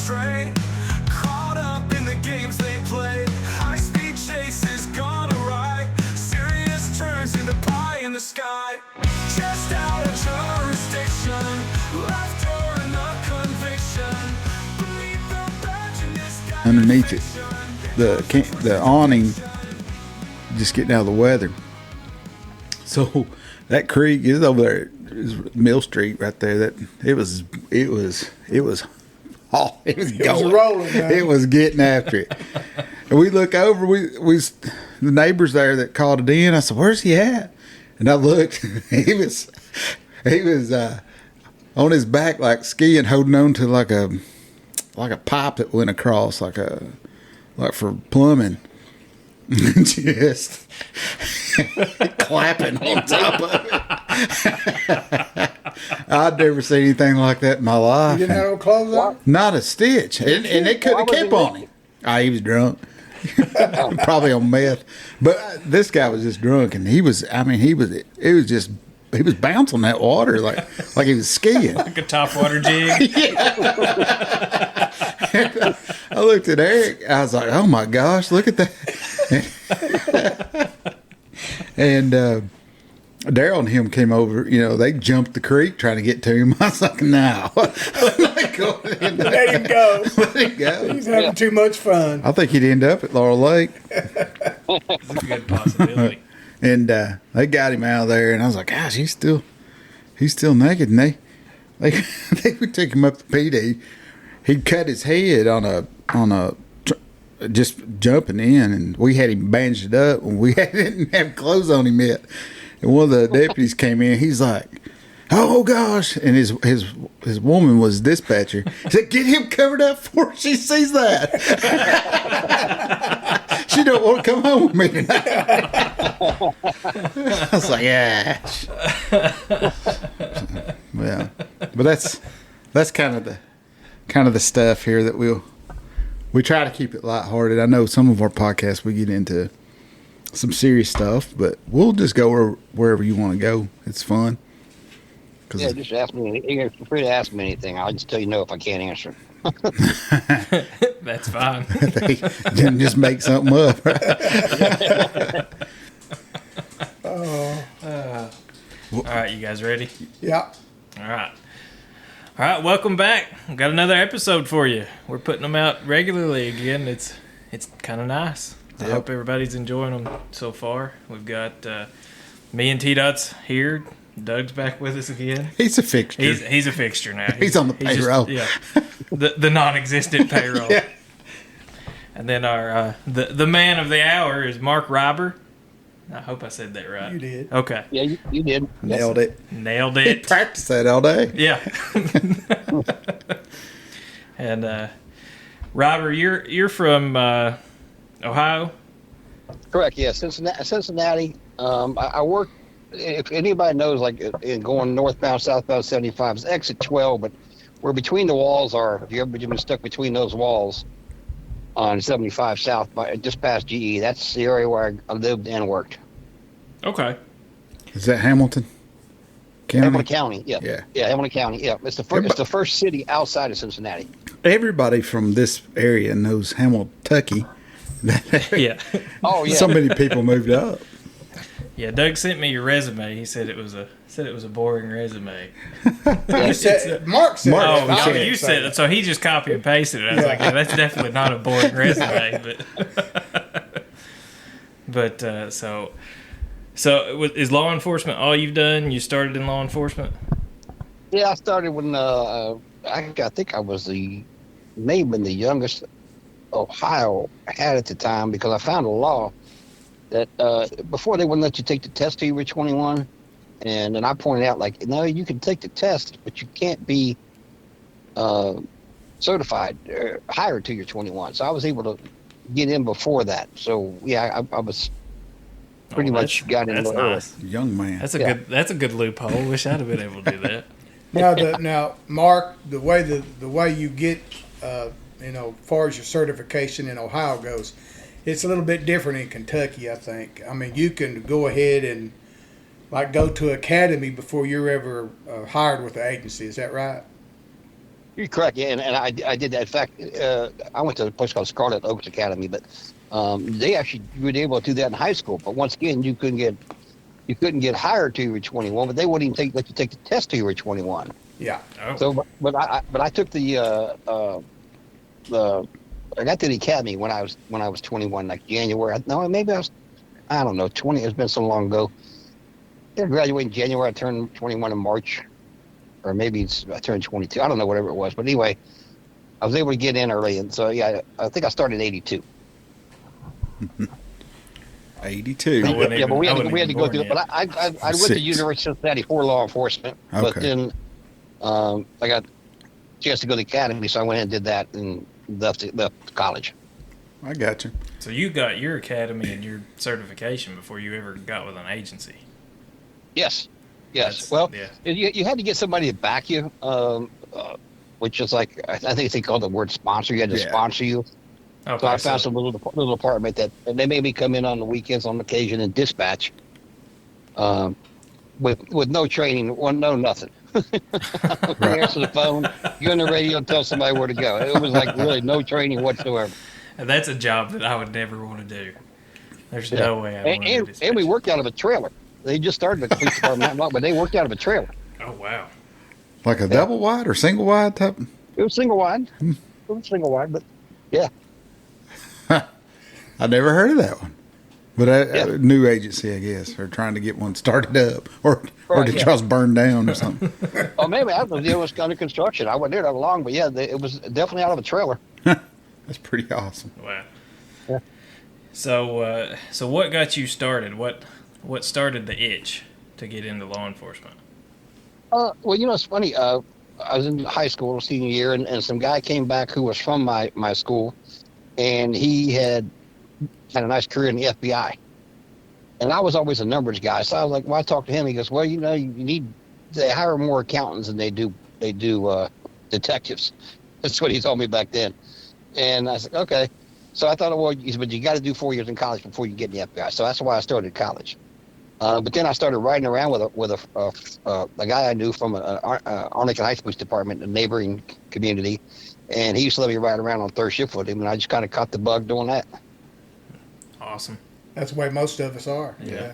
astray, caught up in the games they play. High-speed chases gone awry, serious turns into pie in the sky. Just out of jurisdiction, laughter and a conviction. Beneath the badge in this guy. Underneath it, the awning just getting out of the weather. So that creek is over there. It's Mill Street right there. That it was going. Rolling, man. It was getting after it. And we look over. We the neighbors there that called it in. I said, "Where's he at?" And I looked. He was on his back, like skiing, holding on to like a pipe that went across, like for plumbing. Just clapping on top of it. I'd never seen anything like that in my life. You didn't have no clothes on? Not a stitch. And they could have kept on him. He was drunk. Probably on meth. But this guy was just drunk, and he was bouncing that water like he was skiing. Like a topwater jig. I looked at Eric. I was like, "Oh my gosh, look at that!" And Daryl and him came over. You know, they jumped the creek trying to get to him. I was like, "No, Let him go. let him go." He's having too much fun. I think he'd end up at Laurel Lake. That's a good possibility. And they got him out of there, and I was like, "Gosh, he's still naked." And they would take him up to PD. He'd cut his head on a just jumping in, and we had him bandaged up, and we didn't have clothes on him yet. And one of the deputies came in. He's like, "Oh gosh!" And his woman was dispatcher. He said, "Get him covered up before she sees that. She don't want to come home with me tonight." I was like, "Yeah." Yeah, but that's kind of the stuff here that we try to keep it lighthearted. I know some of our podcasts we get into some serious stuff, but we'll just go wherever you want to go. It's fun. Yeah, just ask me. You're free to ask me anything. I'll just tell you no if I can't answer. That's fine. Then just make something up. All right, you guys ready? Yeah. All right, welcome back. We've got another episode for you. We're putting them out regularly again. It's kind of nice. I hope everybody's enjoying them so far. We've got me and T-Dots here. Doug's back with us again. He's a fixture. He's a fixture now. He's on the payroll. The non-existent payroll. Yeah. And then our the man of the hour is Mark Reiber. I hope I said that right. You did. Okay. Yeah, you did. Nailed it. Nailed He it. practiced that all day. Yeah. And Reiber, you're from Ohio? Correct. Yeah, Cincinnati. I work. If anybody knows, like in going northbound, southbound 75 is exit 12, but where between the walls are. If you ever been stuck between those walls on 75 south, just past GE, that's the area where I lived and worked. Okay. Is that Hamilton County? Hamilton County. Yeah. Yeah. Hamilton County. Yeah. It's the first city outside of Cincinnati. Everybody from this area knows Hamilton. Yeah. Oh yeah. So many people moved up. Yeah, Doug sent me your resume. He said it was a boring resume. Mark said Mark it. said You said it, so he just copy and pasted it. I was like, yeah, that's definitely not a boring resume. But so is law enforcement all you've done? You started in law enforcement? Yeah, I started when I think I was maybe the youngest Ohio had at the time, because I found a law that before they wouldn't let you take the test till you were 21, and then I pointed out, like, no, you can take the test, but you can't be certified or hired till you're 21. So I was able to get in before that. So yeah, I was pretty much got in. That's nice. Young man. That's a good loophole. Wish I'd have been able to do that. Now, Mark, the way you get, as far as your certification in Ohio goes, it's a little bit different in Kentucky, I think. I mean, you can go ahead and go to academy before you're ever hired with the agency. Is that right? You're correct. Yeah, and I did that. In fact, I went to a place called Scarlet Oaks Academy, but they actually were able to do that in high school. But once again, you couldn't get hired till you were 21, but they wouldn't even let you take the test till you were 21. Yeah. Oh. So, but I took the I got to the academy when I was 21, like January. No, maybe I don't know, 20. It's been so long ago. I graduated in January. I turned 21 in March, or maybe I turned 22. I don't know, whatever it was. But anyway, I was able to get in early, and so yeah, I think I started in '82. 82. Yeah, but we had to go born through it. yet. But I went to Six. University of Cincinnati for law enforcement. But Okay. then I got a chance to go to the academy, so I went and did that and left college. I got you. So you got your academy and your certification before you ever got with an agency. Yes. That's- Well, yeah. you had to get somebody to back you, which is like I think they call the word sponsor. You had to Yeah. sponsor you. Okay, So I found some little apartment that, and they made me come in on the weekends on occasion and dispatch, with no training, no nothing. Answer the phone, you're on the radio, and tell somebody where to go. It was like really no training whatsoever. And that's a job that I would never want to do. There's Yeah. no way I want to do this. And we worked out of a trailer. They just started the police department not long, but they worked out of a trailer. Oh, wow. Like a double wide or single wide type? It was single wide. But yeah. I never heard of that one. But Yeah. a new agency, I guess, or trying to get one started up, or Right, did yeah. y'all burn down or something? Oh, maybe I don't know. It was under construction. I wasn't there that long, but yeah, it was definitely out of a trailer. That's pretty awesome. Wow. Yeah. So, so what got you started? What started the itch to get into law enforcement? Well, it's funny. I was in high school, senior year, and some guy came back who was from my school, and he had a nice career in the FBI. And I was always a numbers guy, so I was like, well, I talked to him. He goes, well, they hire more accountants than they do detectives. That's what he told me back then. And I said, okay. So I thought, well, he said, but you got to do 4 years in college before you get in the FBI. So that's why I started college. But then I started riding around with a guy I knew from Arlington Heights Police Department, a neighboring community, and he used to let me ride around on third shift with him, and I just kind of caught the bug doing that. Awesome. That's the way most of us are. Yeah.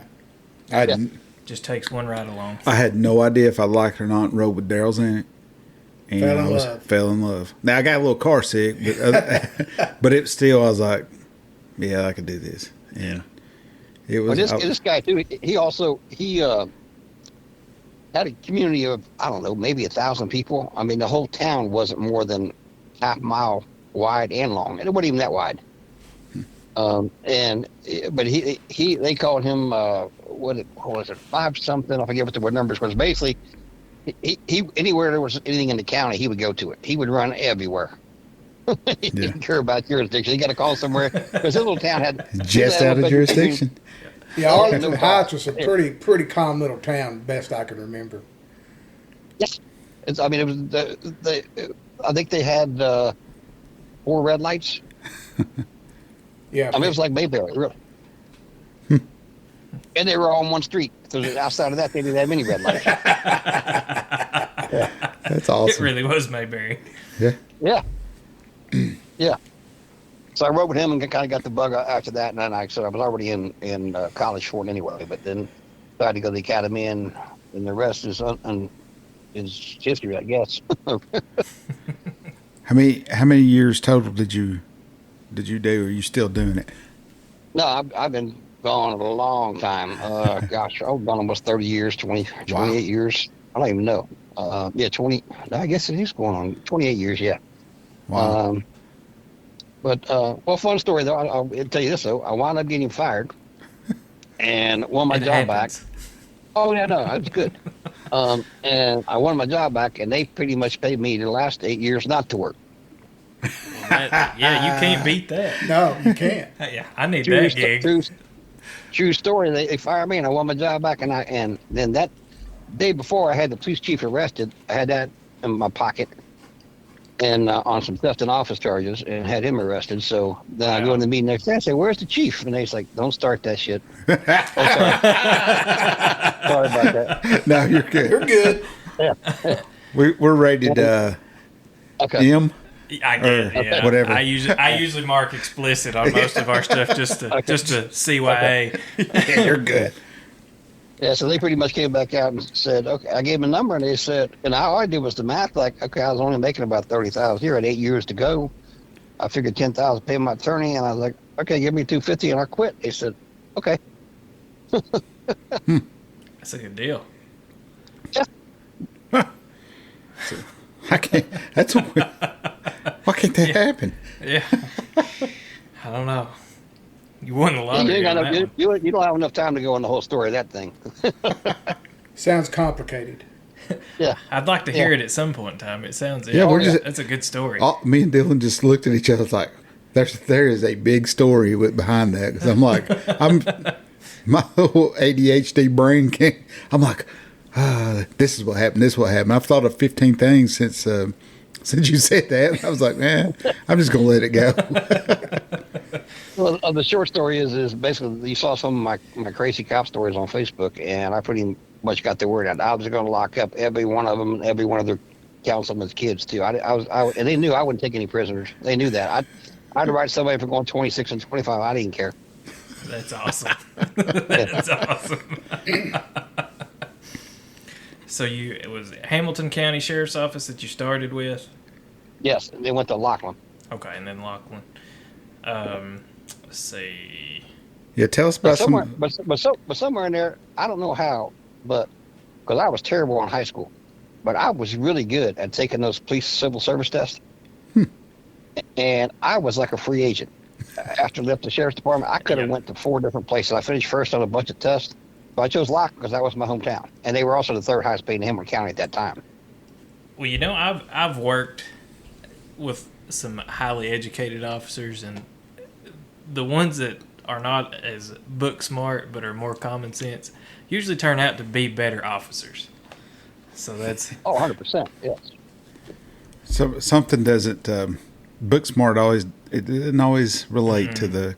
Just takes one ride along. I had no idea if I liked it or not and rode with Daryl's in it. And Fell in I love. fell in love. Now, I got a little car sick, but it still, I was like, yeah, I could do this. And it was. Well, this guy, too, he had a community of, I don't know, maybe 1,000 people. I mean, the whole town wasn't more than half a mile wide and long, and it wasn't even that wide. But they called him what was it, 5 something? I forget what the numbers was. Basically, he anywhere there was anything in the county, he would go to it. He would run everywhere. He didn't care about jurisdiction. He got to call somewhere because his little town had just out of jurisdiction. Yeah, Arlington no Heights was a pretty calm little town, best I can remember. Yes, it was I think they had 4 red lights. Yeah, It was like Mayberry, really. And they were all on one street. So outside of that, they didn't have any red lights. That's It awesome. really was Mayberry. Yeah. Yeah. Yeah. So I rode with him and kind of got the bug after that. And then I was already in college for it anyway. But then decided to go to the academy, and the rest is history, I guess. How many years total did you do? Or are you still doing it? No, I've been gone a long time. Gosh, I've gone almost 30 years, 28 years. I don't even know. 20. I guess it is going on 28 years. Yeah. Wow. Fun story though. I'll tell you this though. I wound up getting fired, and won my It job back. happens. Oh yeah, no, it was good. And I won my job back, and they pretty much paid me the last 8 years not to work. Yeah, you can't beat that. no, you can't. Yeah, I need that gig. True story. They fired me, and I won my job back. And then that day before, I had the police chief arrested. I had that in my pocket, and on some theft and office charges, and had him arrested. So then I go in the meeting next day. I say, "Where's the chief?" And they's like, "Don't start that shit." Oh, sorry about that. No, you're good. You're good. We're rated Okay. M. I get it. Yeah. whatever. I usually mark explicit on most of our stuff just to CYA. Yeah, you're good. Yeah, so they pretty much came back out and said, okay, I gave them a number, and they said, and all I did was the math, like, okay, I was only making about 30,000 here at 8 years to go. I figured 10,000 pay my attorney, and I was like, okay, give me 250 and I'll quit. They said, okay. That's a good deal. Yeah. I can't. That's why can't that happen? Yeah. I don't know. You won the You, lottery. ain't got on enough, that you, one. you don't have enough time to go in the whole story of that thing. Sounds complicated. Yeah. I'd like to hear it at some point in time. It sounds. Yeah, we're just- That's a good story. Me and Dylan just looked at each other like, there is a big story behind that. Because I'm like, my whole ADHD brain can't. I'm like, this is what happened. This is what happened. I've thought of 15 things since you said that. I was like, man, I'm just gonna let it go. Well, the short story is basically you saw some of my crazy cop stories on Facebook, and I pretty much got the word out. I was going to lock up every one of them, every one of their councilmen's kids too. And they knew I wouldn't take any prisoners. They knew that. I'd write somebody for going 26 and 25. I didn't care. That's awesome. That's awesome. So it was Hamilton County Sheriff's Office that you started with? Yes, they went to Lachlan. Okay, and then Lachlan. Let's see. Yeah, tell us about somewhere, some. but somewhere in there, I don't know how, but because I was terrible in high school, but I was really good at taking those police civil service tests, and I was like a free agent. After I left the sheriff's department, I could have went to 4 different places. I finished first on a bunch of tests, but I chose Lachlan because that was my hometown, and they were also the 3rd highest paid in Hamilton County at that time. Well, I've worked with some highly educated officers, and the ones that are not as book smart but are more common sense usually turn out to be better officers. So that's 100%, yes. So something doesn't book smart always. It doesn't always relate to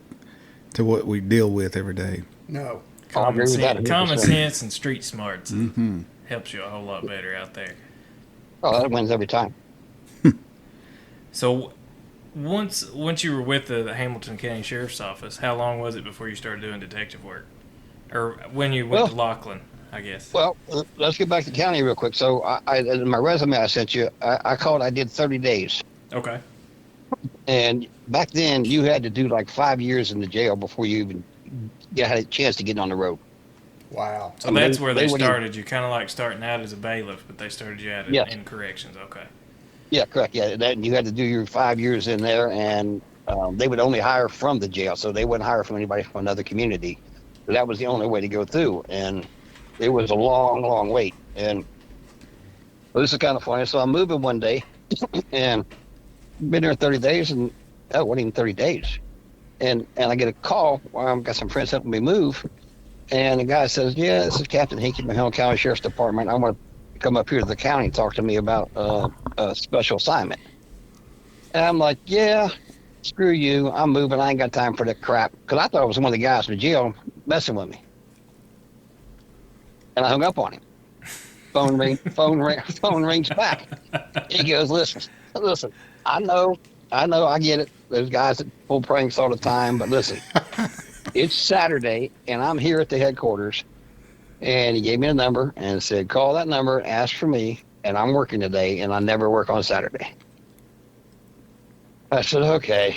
what we deal with every day. No. I agree with that 100%. common sense and street smarts helps you a whole lot better out there. Oh, that wins every time. So once you were with the Hamilton County Sheriff's Office, how long was it before you started doing detective work? Or when you went to Lachlan, I guess. Well, let's get back to county real quick. So I in my resume I sent you, I did 30 days. Okay. And back then you had to do like 5 years in the jail before you even had a chance to get on the road. Wow. So that's where they wouldn't started you, kind of like starting out as a bailiff, but they started you out in corrections. Okay. Yeah, correct. Yeah, you had to do your 5 years in there, and they would only hire from the jail, so they wouldn't hire from anybody from another community. So that was the only way to go through, and it was a long, long wait. And well, this is kind of funny. So I'm moving one day, and been there 30 days, and that wasn't even 30 days. And I get a call. I've got some friends helping me move, and the guy says, "Yeah, this is Captain Hickey from Hamilton County Sheriff's Department. I want to come up here to the county and talk to me about a special assignment." And I'm like, "Yeah, screw you. I'm moving. I ain't got time for that crap." Because I thought it was one of the guys from jail messing with me. And I hung up on him. Phone rings back. He goes, listen, I know, I get it. There's guys that pull pranks all the time, but listen, it's Saturday, and I'm here at the headquarters. And he gave me a number and said, call that number, ask for me, and I'm working today, and I never work on Saturday. I said, okay.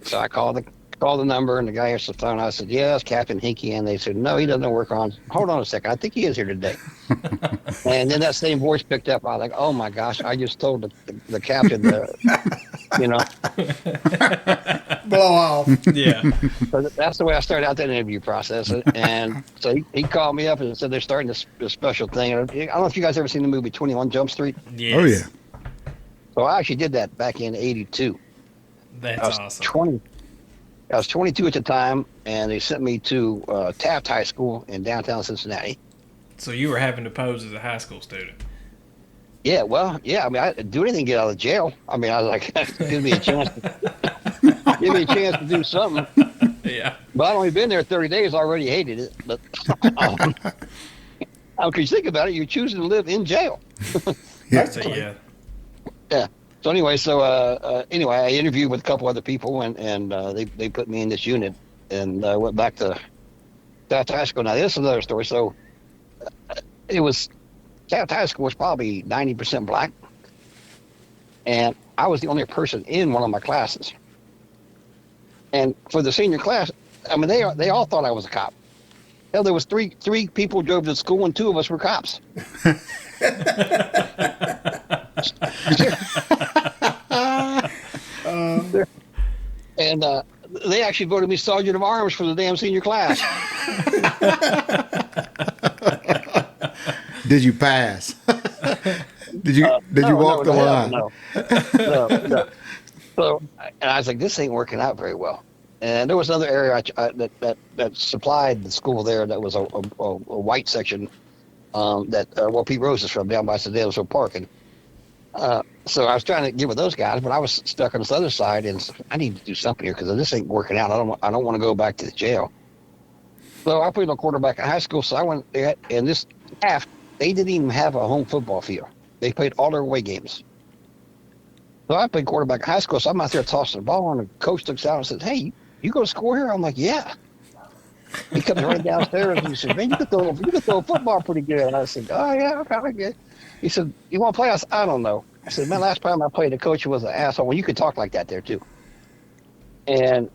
So I called the number, and the guy answered the phone. I said, yeah, it's Captain Hickey. And they said, no, he doesn't work on. Hold on a second. I think he is here today. And then that same voice picked up. I was like, oh, my gosh, I just told the captain, Blow off. Yeah. So that's the way I started out that interview process. And so he called me up and said they're starting this special thing. I don't know if you guys ever seen the movie 21 Jump Street. Yes. Oh yeah. So I actually did that back in '82. That's awesome. I was 22 at the time, and they sent me to Taft High School in downtown Cincinnati. So you were having to pose as a high school student. Yeah, well, yeah. I mean, I'd do anything to get out of jail. I mean, I was like, give me a chance to do something. Yeah. But I'd only been there 30 days. I already hated it. But if you think about it, you're choosing to live in jail. Yeah. So, yeah. Yeah. So anyway, I interviewed with a couple other people, and they put me in this unit, and I went back to South High School. Now this is another story. So it was South High School was probably 90% black, and I was the only person in one of my classes. And for the senior class, I mean, they all thought I was a cop. Hell, there was three people drove to school, and two of us were cops. And they actually voted me sergeant of arms for the damn senior class. Did you pass? Did you walk the line? No. So, and I was like, this ain't working out very well. And there was another area that supplied the school there that was a white section where Pete Rose is from, down by Sedale Park. And so I was trying to get with those guys, but I was stuck on this other side, and I need to do something here because this ain't working out. I don't want to go back to the jail. So I played a quarterback in high school. So I went there, and this half, they didn't even have a home football field. They played all their away games. So I played quarterback in high school, so I'm out there tossing the ball, and the coach looks out and says, "Hey, you go score here?" I'm like, "Yeah." He comes running downstairs and he said, "Man, you can throw a football pretty good." And I said, "Oh yeah, probably good." He said, "You want to play?" I said, "I don't know." I said, "Man, last time I played, the coach was an asshole." Well, you could talk like that there too. And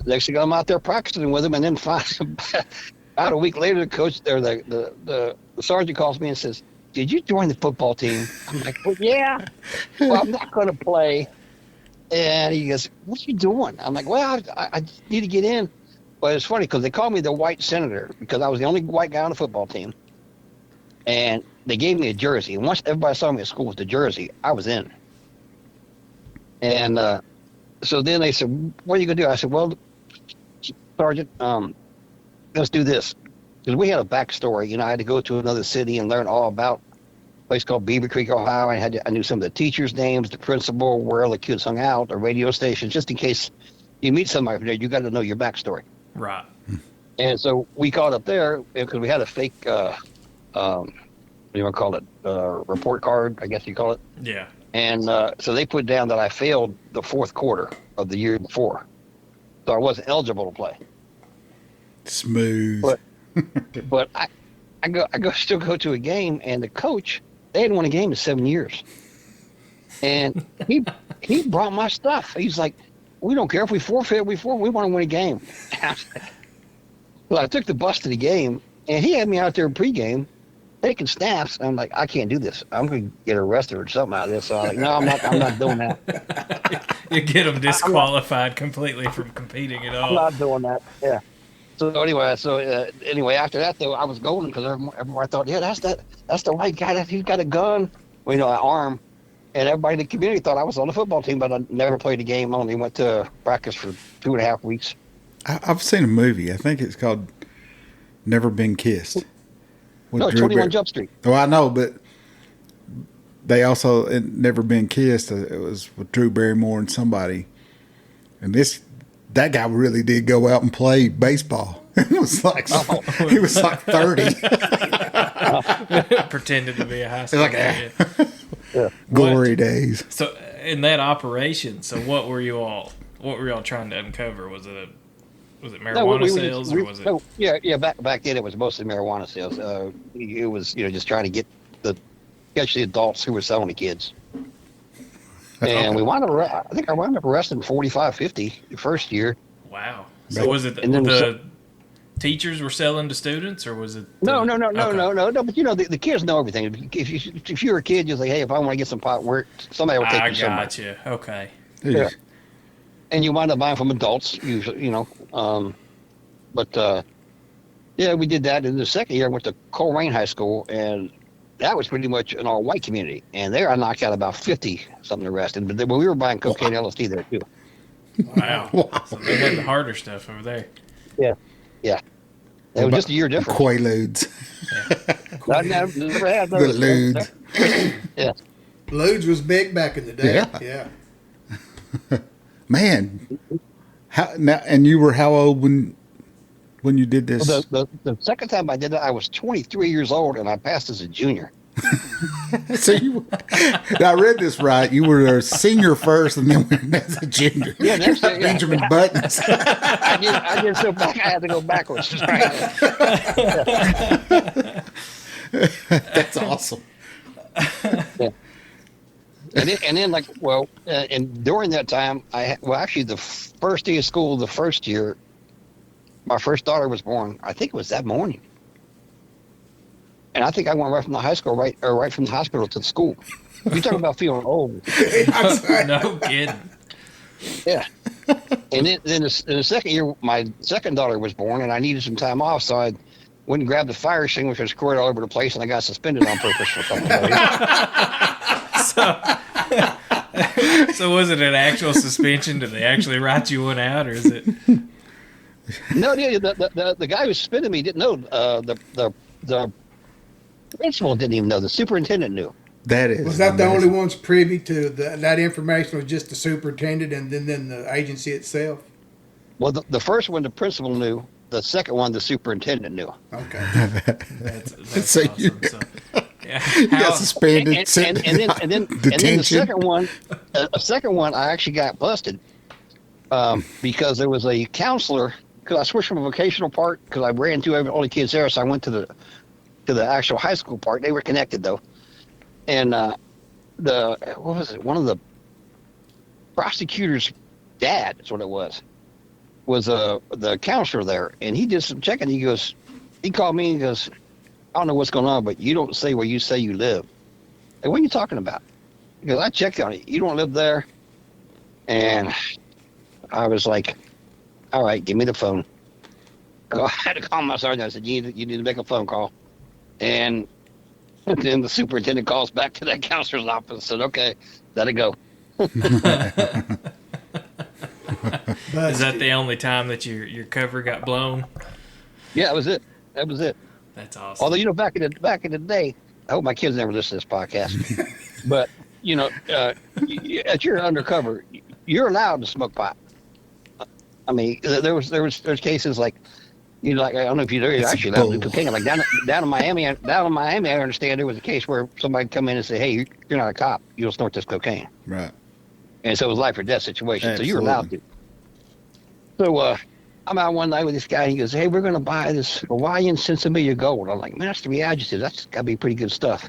next thing I'm out there practicing with him, and then about a week later, the coach or the sergeant calls me and says, "Did you join the football team?" I'm like, "Well, yeah." "Well, I'm not going to play." And he goes, "What are you doing?" I'm like, "Well, I need to get in." But it's funny because they called me the white senator because I was the only white guy on the football team. And they gave me a jersey. And once everybody saw me at school with the jersey, I was in. And so then they said, "What are you going to do?" I said, "Well, Sergeant, let's do this." Because we had a backstory. You know, I had to go to another city and learn all about a place called Beaver Creek, Ohio. I knew some of the teachers' names, the principal, where all the kids hung out, the radio stations, just in case you meet somebody from there, you got to know your backstory. Right. And so we called up there because we had a fake, what do you want to call it, report card, I guess you call it. Yeah. And so they put down that I failed the fourth quarter of the year before. So I wasn't eligible to play. Smooth. But I still go to a game, and the coach, they hadn't won a game in 7 years. And he brought my stuff. He's like, "We don't care if we forfeit, we want to win a game." Well, I took the bus to the game, and he had me out there pregame taking snaps. And I'm like, "I can't do this. I'm going to get arrested or something out of this." So I'm like, "No, I'm not doing that." You get them disqualified completely from competing at all. I'm not doing that. Yeah. So anyway, after that though, I was golden because everyone thought, "Yeah, that's the white guy. He's got a gun, well, you know, an arm." And everybody in the community thought I was on the football team, but I never played a game. I only went to practice for 2.5 weeks. I've seen a movie. I think it's called Never Been Kissed. No, 21 Jump Street. Oh, I know, but they also in Never Been Kissed. It was with Drew Barrymore and somebody, and that guy really did go out and play baseball. It was like he was like 30. Pretended to be a high school Like, kid. Yeah. Glory days. So in that operation, so what were you all trying to uncover? Was it marijuana sales or was it? No, yeah. Back then, it was mostly marijuana sales. It was just trying to get catch the adults who were selling the kids. And I think I wound up arresting 45, 50 the first year. Wow. So was it the teachers were selling to students, or was it? No. But the kids know everything. If you're a kid, you're like, "Hey, if I want to get some pot, somebody will take you somewhere." I got you. Okay. Yeah. And you wind up buying from adults, usually, But we did that. In the second year, I went to Coleraine High School, and that was pretty much an all-white community. And there, I knocked out about 50-something arrested. But we were buying cocaine, LSD there too. Wow. So they had the harder stuff over there. Yeah. It was just a year difference. Quaaludes. I never had those. The ludes. Yeah. Ludes was big back in the day. Yeah. Man, and you were how old when you did this? Well, the second time I did it, I was 23 years old, and I passed as a junior. So I read this right. You were a senior first, and then went as a junior. Yeah, that's it, yeah. Benjamin Buttons. I did so back. I had to go backwards. Right. That's awesome. Yeah. And then like, well, and during that time, actually the first day of school, the first year, my first daughter was born. I think it was that morning. And I think I went right from the high school, right from the hospital to the school. You talking about feeling old? No kidding. Yeah. And then in the second year, my second daughter was born, and I needed some time off, so I went and grabbed the fire extinguisher, squirted all over the place, and I got suspended on purpose for something. So was it an actual suspension? Did they actually write you one out, or is it? No, the guy who suspended me didn't know. The principal didn't even know. The superintendent knew. That is. Was that amazing. the only ones privy to that information? Was just the superintendent and then the agency itself? Well, the first one, the principal knew. The second one, the superintendent knew. Okay. That's So awesome. So, yeah. You got suspended. And then the detention. second one, I actually got busted because there was a counselor. Because I switched from a vocational part because I ran to all the kids there, so I went to the actual high school part. They were connected though, and what was it? One of the prosecutor's dad, that's what it was the counselor there, and he did some checking. He called me and he goes, I don't know what's going on, but you don't say where you say you live. Like, what are you talking about? Because I checked on it. You don't live there. And I was like, all right, give me the phone. So I had to call my sergeant. I said, you need to make a phone call. And then the superintendent calls back to that counselor's office and said, okay, let it go. Is that the only time that your cover got blown? Yeah, that was it. That's awesome. Although, back in the day, I hope my kids never listen to this podcast, but as you're undercover, you're allowed to smoke pot. I mean, there's cases like, like I don't know if you're actually allowed to do cocaine. Like down in Miami, I understand there was a case where somebody come in and say, hey, you're not a cop, you'll snort this cocaine. Right. And so it was life or death situation. Absolutely. So you're allowed to. So I'm out one night with this guy. And he goes, hey, we're going to buy this Hawaiian Sensibilia Gold. I'm like, man, that's 3 adjectives. That's got to be pretty good stuff.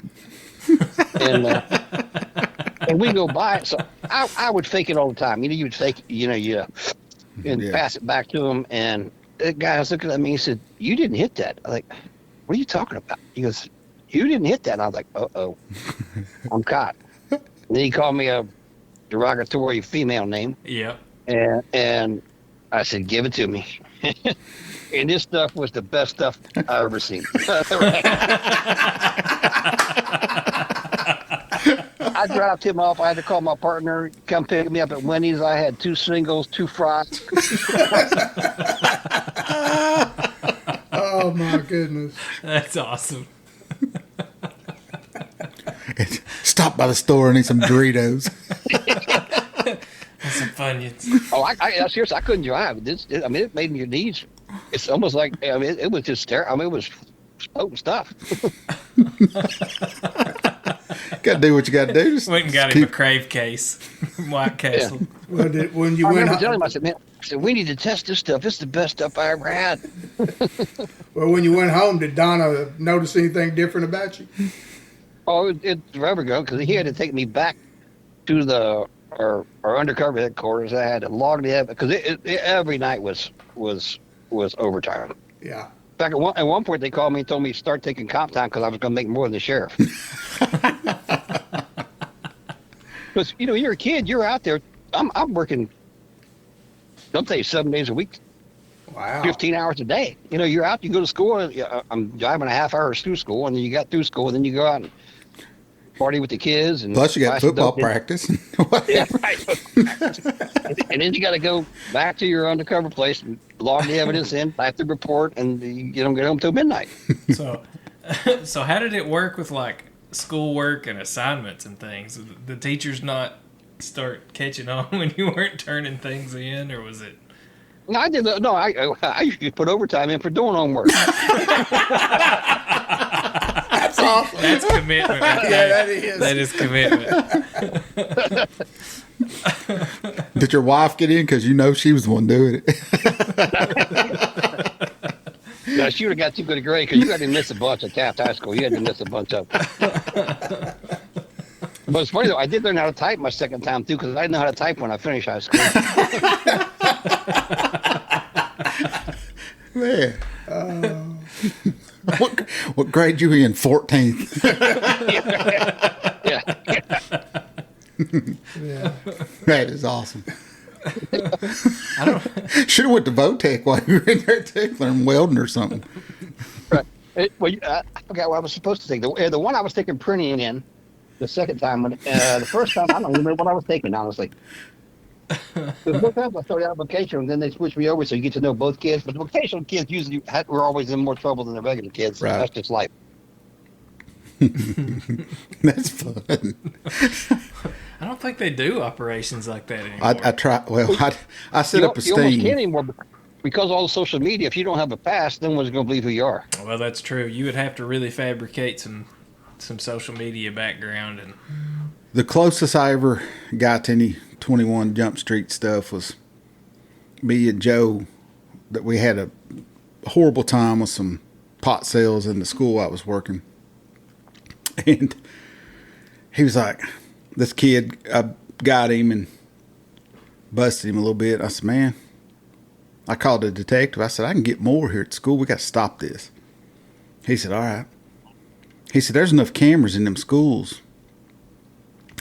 And we go buy it. So I would fake it all the time. You would fake it, and pass it back to him. And the guy was looking at me. He said, you didn't hit that. I'm like, what are you talking about? He goes, you didn't hit that. And I was like, uh-oh, I'm caught. And then he called me a derogatory female name. Yeah. And I said, give it to me. And this stuff was the best stuff I've ever seen. I dropped him off. I had to call my partner, come pick me up at Wendy's. I had 2 singles, 2 fries. Oh, my goodness. That's awesome. Stop by the store and eat some Doritos. Some Funyuns. Oh, I seriously, I couldn't drive. It made your knees. It's almost like, it was just terrible. It was potent stuff. Got to do what you got to do. Just Went and got him a Crave case. White Castle. Yeah. Well, when you I went remember telling him, I said, man, we need to test this stuff. It's the best stuff I ever had. well, when you went home, did Donna notice anything different about you? Oh, it's forever ago because he had to take me back to our undercover headquarters. I had to log the because every night was overtime. Yeah. In fact, at one point they called me and told me to start taking comp time because I was going to make more than the sheriff. Because you're a kid, you're out there. I'm working. Don't say 7 days a week. Wow. 15 hours a day. You're out. You go to school. I'm driving a half hour through school, and then you got through school, and then you go out and party with the kids. And plus, you got football practice. Yeah, right. And then you got to go back to your undercover place and log the evidence in, type the report, and you don't get home till midnight. So how did it work with like schoolwork and assignments and things? Did the teachers not start catching on when you weren't turning things in, or was it? No, I did. No, I usually put overtime in for doing homework. awesome. That's commitment. Right Yeah, there. that is. That is commitment. Did your wife get in? Because you know she was the one doing it. No, she would have got too good a grade because you had to miss a bunch at Taft High School. You had to miss a bunch of them. But it's funny though, I did learn how to type my second time too because I didn't know how to type when I finished high school. Man. What grade you in? 14th. Yeah. Yeah. That is awesome. Should have went to Votech while you were in there too, learn welding or something. Right. I forgot what I was supposed to take. The one I was taking printing in the second time. The first time, I don't remember what I was taking, honestly. The first time I started the application, and then they switched me over so you get to know both kids. But the vocational kids usually were always in more trouble than the regular kids. Right. That's just life. That's fun. I don't think they do operations like that anymore. I try. Well, I set up a You almost can't steam. anymore because of all the social media. If you don't have a pass, no one's going to believe who you are. Well, that's true. You would have to really fabricate some social media background and. The closest I ever got to any 21 Jump Street stuff was me and Joe. That we had a horrible time with some pot sales in the school I was working, and he was like, "This kid, I got him and busted him a little bit." I said, "Man," I called the detective. I said, "I can get more here at school. We got to stop this." He said, "All right." He said, "There's enough cameras in them schools.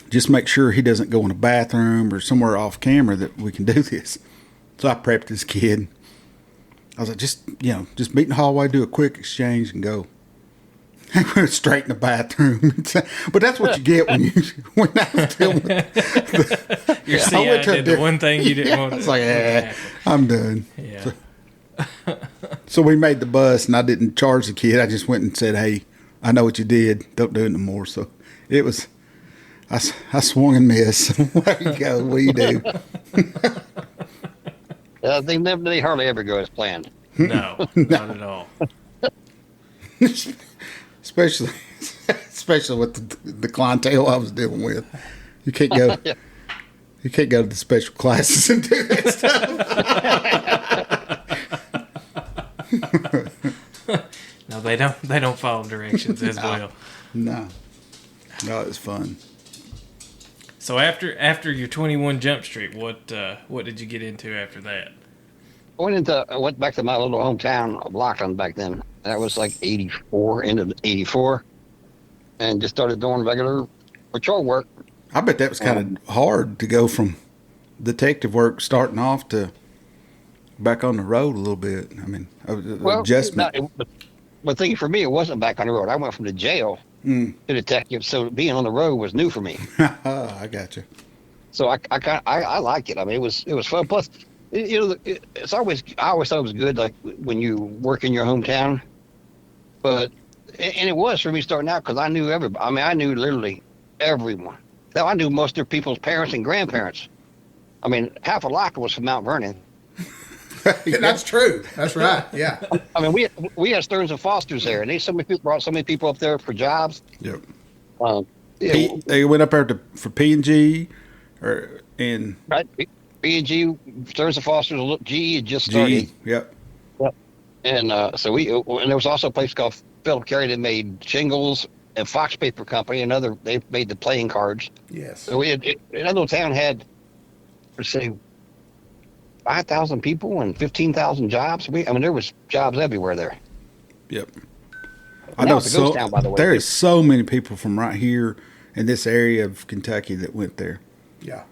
Just make sure he doesn't go in a bathroom or somewhere off camera that we can do this." So I prepped this kid. I was like, just meet in the hallway, do a quick exchange, and go. I went straight in the bathroom. But that's what you get when I was dealing with Your I CI went to a did the different- one thing you didn't want. It's like, I'm done. Yeah. So we made the bus, and I didn't charge the kid. I just went and said, "Hey, I know what you did. Don't do it no more." So it was, I swung and missed. There you go. What do you do? They hardly ever go as planned. No, not at all. especially with the clientele I was dealing with. You can't go. Yeah. You can't go to the special classes and do that stuff. No, they don't. They don't follow directions as well. No, it's fun. So after your 21 Jump Street, what did you get into after that? I went back to my little hometown of Lachlan back then. That was like 84, end of 84. And just started doing regular patrol work. I bet that was kind of hard to go from detective work starting off to back on the road a little bit. I mean, adjustment. But thinking for me, it wasn't back on the road. I went from the jail to detective, so being on the road was new for me. I got you. So I liked it. I mean, it was fun. Plus, I always thought it was good, like when you work in your hometown. But and it was for me starting out because I knew everybody. I mean, I knew literally everyone. Now I knew most of their people's parents and grandparents. I mean, half of Lachlan was from Mount Vernon. That's true. That's right. Yeah. I mean, we had Stearns and Fosters there, and brought so many people up there for jobs. Yep. Yeah, They went up there for P&G, and right. B&G, Stearns and Fosters, GE had just started. G. Yep. And so and there was also a place called Philip Carey that made shingles, and Fox Paper Company, they made the playing cards. Yes. So that little town had, let's say, 5,000 people and 15,000 jobs. There was jobs everywhere there. Yep. I know it's a ghost town, by the way. There is so many people from right here in this area of Kentucky that went there. Yeah.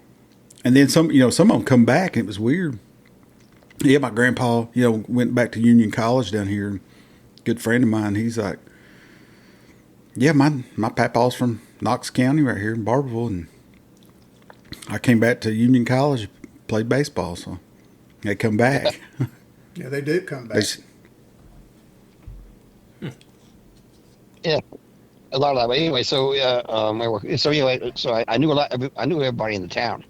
And then some of them come back, and it was weird. Yeah, my grandpa, went back to Union College down here. Good friend of mine, he's like, yeah, my papa's from Knox County right here in Barberville, and I came back to Union College, played baseball, so they come back. Yeah, they do come back. Yeah, a lot of that. But anyway, so I knew I knew everybody in the town,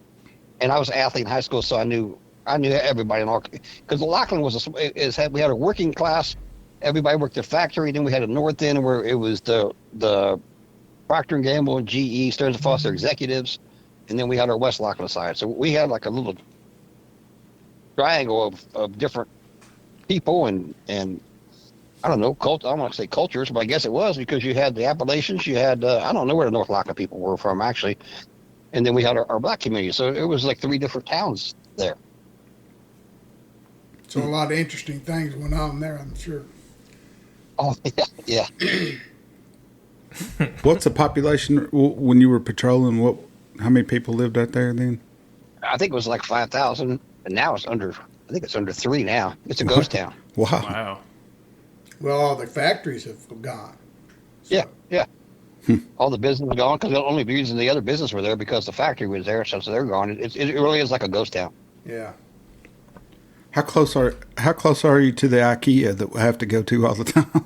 and I was an athlete in high school, so I knew everybody in all. Because Lachlan we had a working class everybody worked the factory. Then we had a north end where it was the Procter and Gamble and GE, Stearns and Foster executives, and then we had our West Lachlan side. So we had like a little triangle of different people and I don't know, I don't want to say cultures, but I guess it was because you had the Appalachians, you had I don't know where the North Lachlan people were from actually, and then we had our black community. So it was like 3 different towns there. So a lot of interesting things went on there, I'm sure. Oh yeah. What's the population when you were patrolling? How many people lived out there then? I think it was like 5,000, and now it's under. I think it's under 3 now. It's a ghost town. Wow. Wow. Well, all the factories have gone. Yeah. All the business was gone because the only reason the other business were there because the factory was there. So they're gone. It really is like a ghost town. Yeah. How close are you to the IKEA that we have to go to all the time?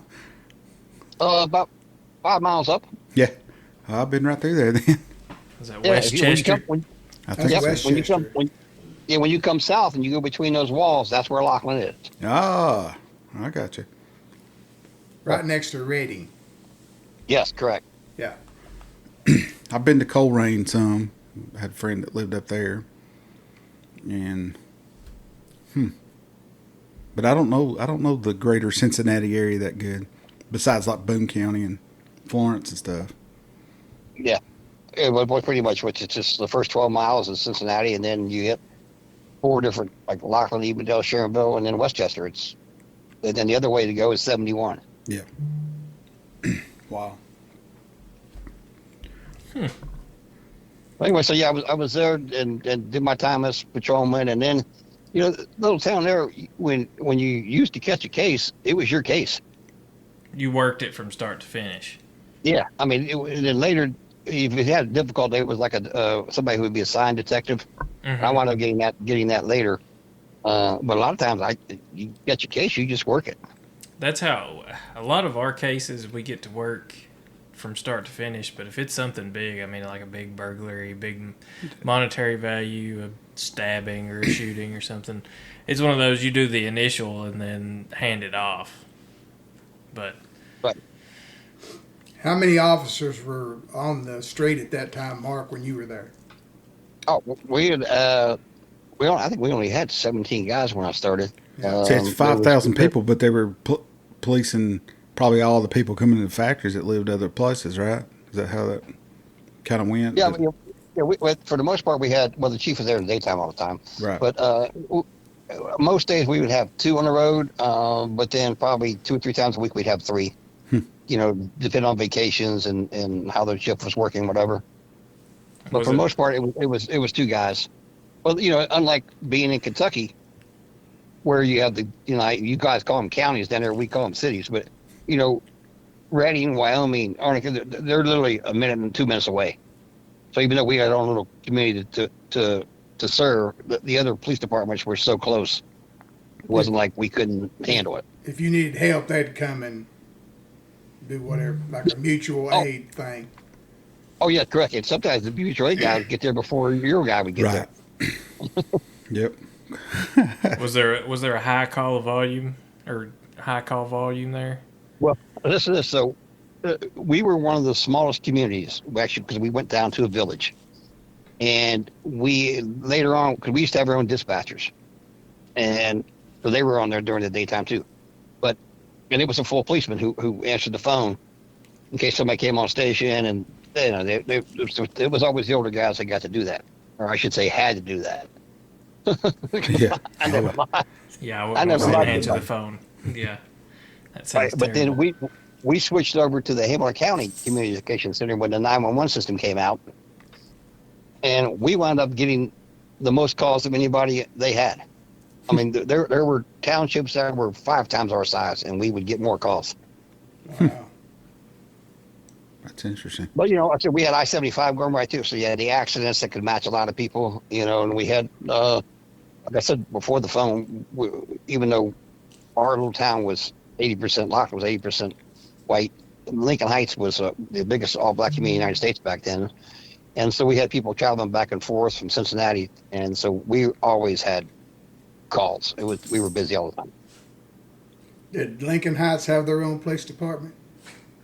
About 5 miles up. Yeah, I've been right through there then. Is that Westchester? I think That's so. Westchester. When you come south and you go between those walls, that's where Lachlan is. Ah, I got you. Right next to Reading. Yes, correct. Yeah. I've been to Coleraine some. I had a friend that lived up there, and but I don't know the greater Cincinnati area that good. Besides like Boone County and Florence and stuff. Yeah, it was pretty much what it's just the first 12 miles is Cincinnati, and then you hit 4 different like Lachlan, Evendale, Sharonville, and then Westchester. And then the other way to go is 71. Yeah. Wow. Anyway, so yeah, I was there and did my time as patrolman, and then the little town there. When you used to catch a case, it was your case. You worked it from start to finish. Yeah, I mean, and then later, if you had a difficulty, it was like somebody who would be assigned detective. Mm-hmm. I wound up getting that later. But a lot of times, you get your case, you just work it. That's how a lot of our cases we get to work from start to finish. But if it's something big, I mean, like a big burglary, big monetary value, a stabbing or a shooting or something, it's one of those you do the initial and then hand it off. But How many officers were on the street at that time, Mark, when you were there? Oh, we had I think we only had 17 guys when I started. See, it's 5,000 people, but they were policing probably all the people coming to the factories that lived other places, right? Is that how that kind of went? Yeah, for the most part, we had, the chief was there in the daytime all the time. Right. But most days we would have 2 on the road, but then probably 2 or 3 times a week we'd have 3. Depending on vacations and how the shift was working, whatever. But for the most part, it was 2 guys. Well, unlike being in Kentucky, where you have you guys call them counties down there, we call them cities. But Reading, Wyoming, Arnica, they're literally a minute and 2 minutes away. So even though we had our own little community to serve, the other police departments were so close. It wasn't like we couldn't handle it. If you needed help, they'd come and do whatever, like a mutual aid thing. Oh yeah, correct. And sometimes the mutual aid guy would get there before your guy would get there. Yep. was there a high call volume there? Well, listen to this. So we were one of the smallest communities, actually, because we went down to a village. And we later on, because we used to have our own dispatchers, and so they were on there during the daytime too. And it was a full policeman who answered the phone in case somebody came on station, and it was always the older guys that got to do that, or I should say, had to do that. Yeah. I never lied. Yeah, I never answer the phone. Yeah, that sounds But then terrible. we switched over to the Hamilton County Communication Center when the 911 system came out, and we wound up getting the most calls of anybody they had. I mean, there were townships that were 5 times our size, and we would get more calls. Wow. That's interesting. But, I said we had I-75 going right too, so you had the accidents that could match a lot of people, and we had, like I said before the phone, even though our little town was 80% locked, was 80% white, Lincoln Heights was the biggest all-black community in the United States back then. And so we had people traveling back and forth from Cincinnati, and so we always had calls. We were busy all the time. Did Lincoln Heights have their own police department?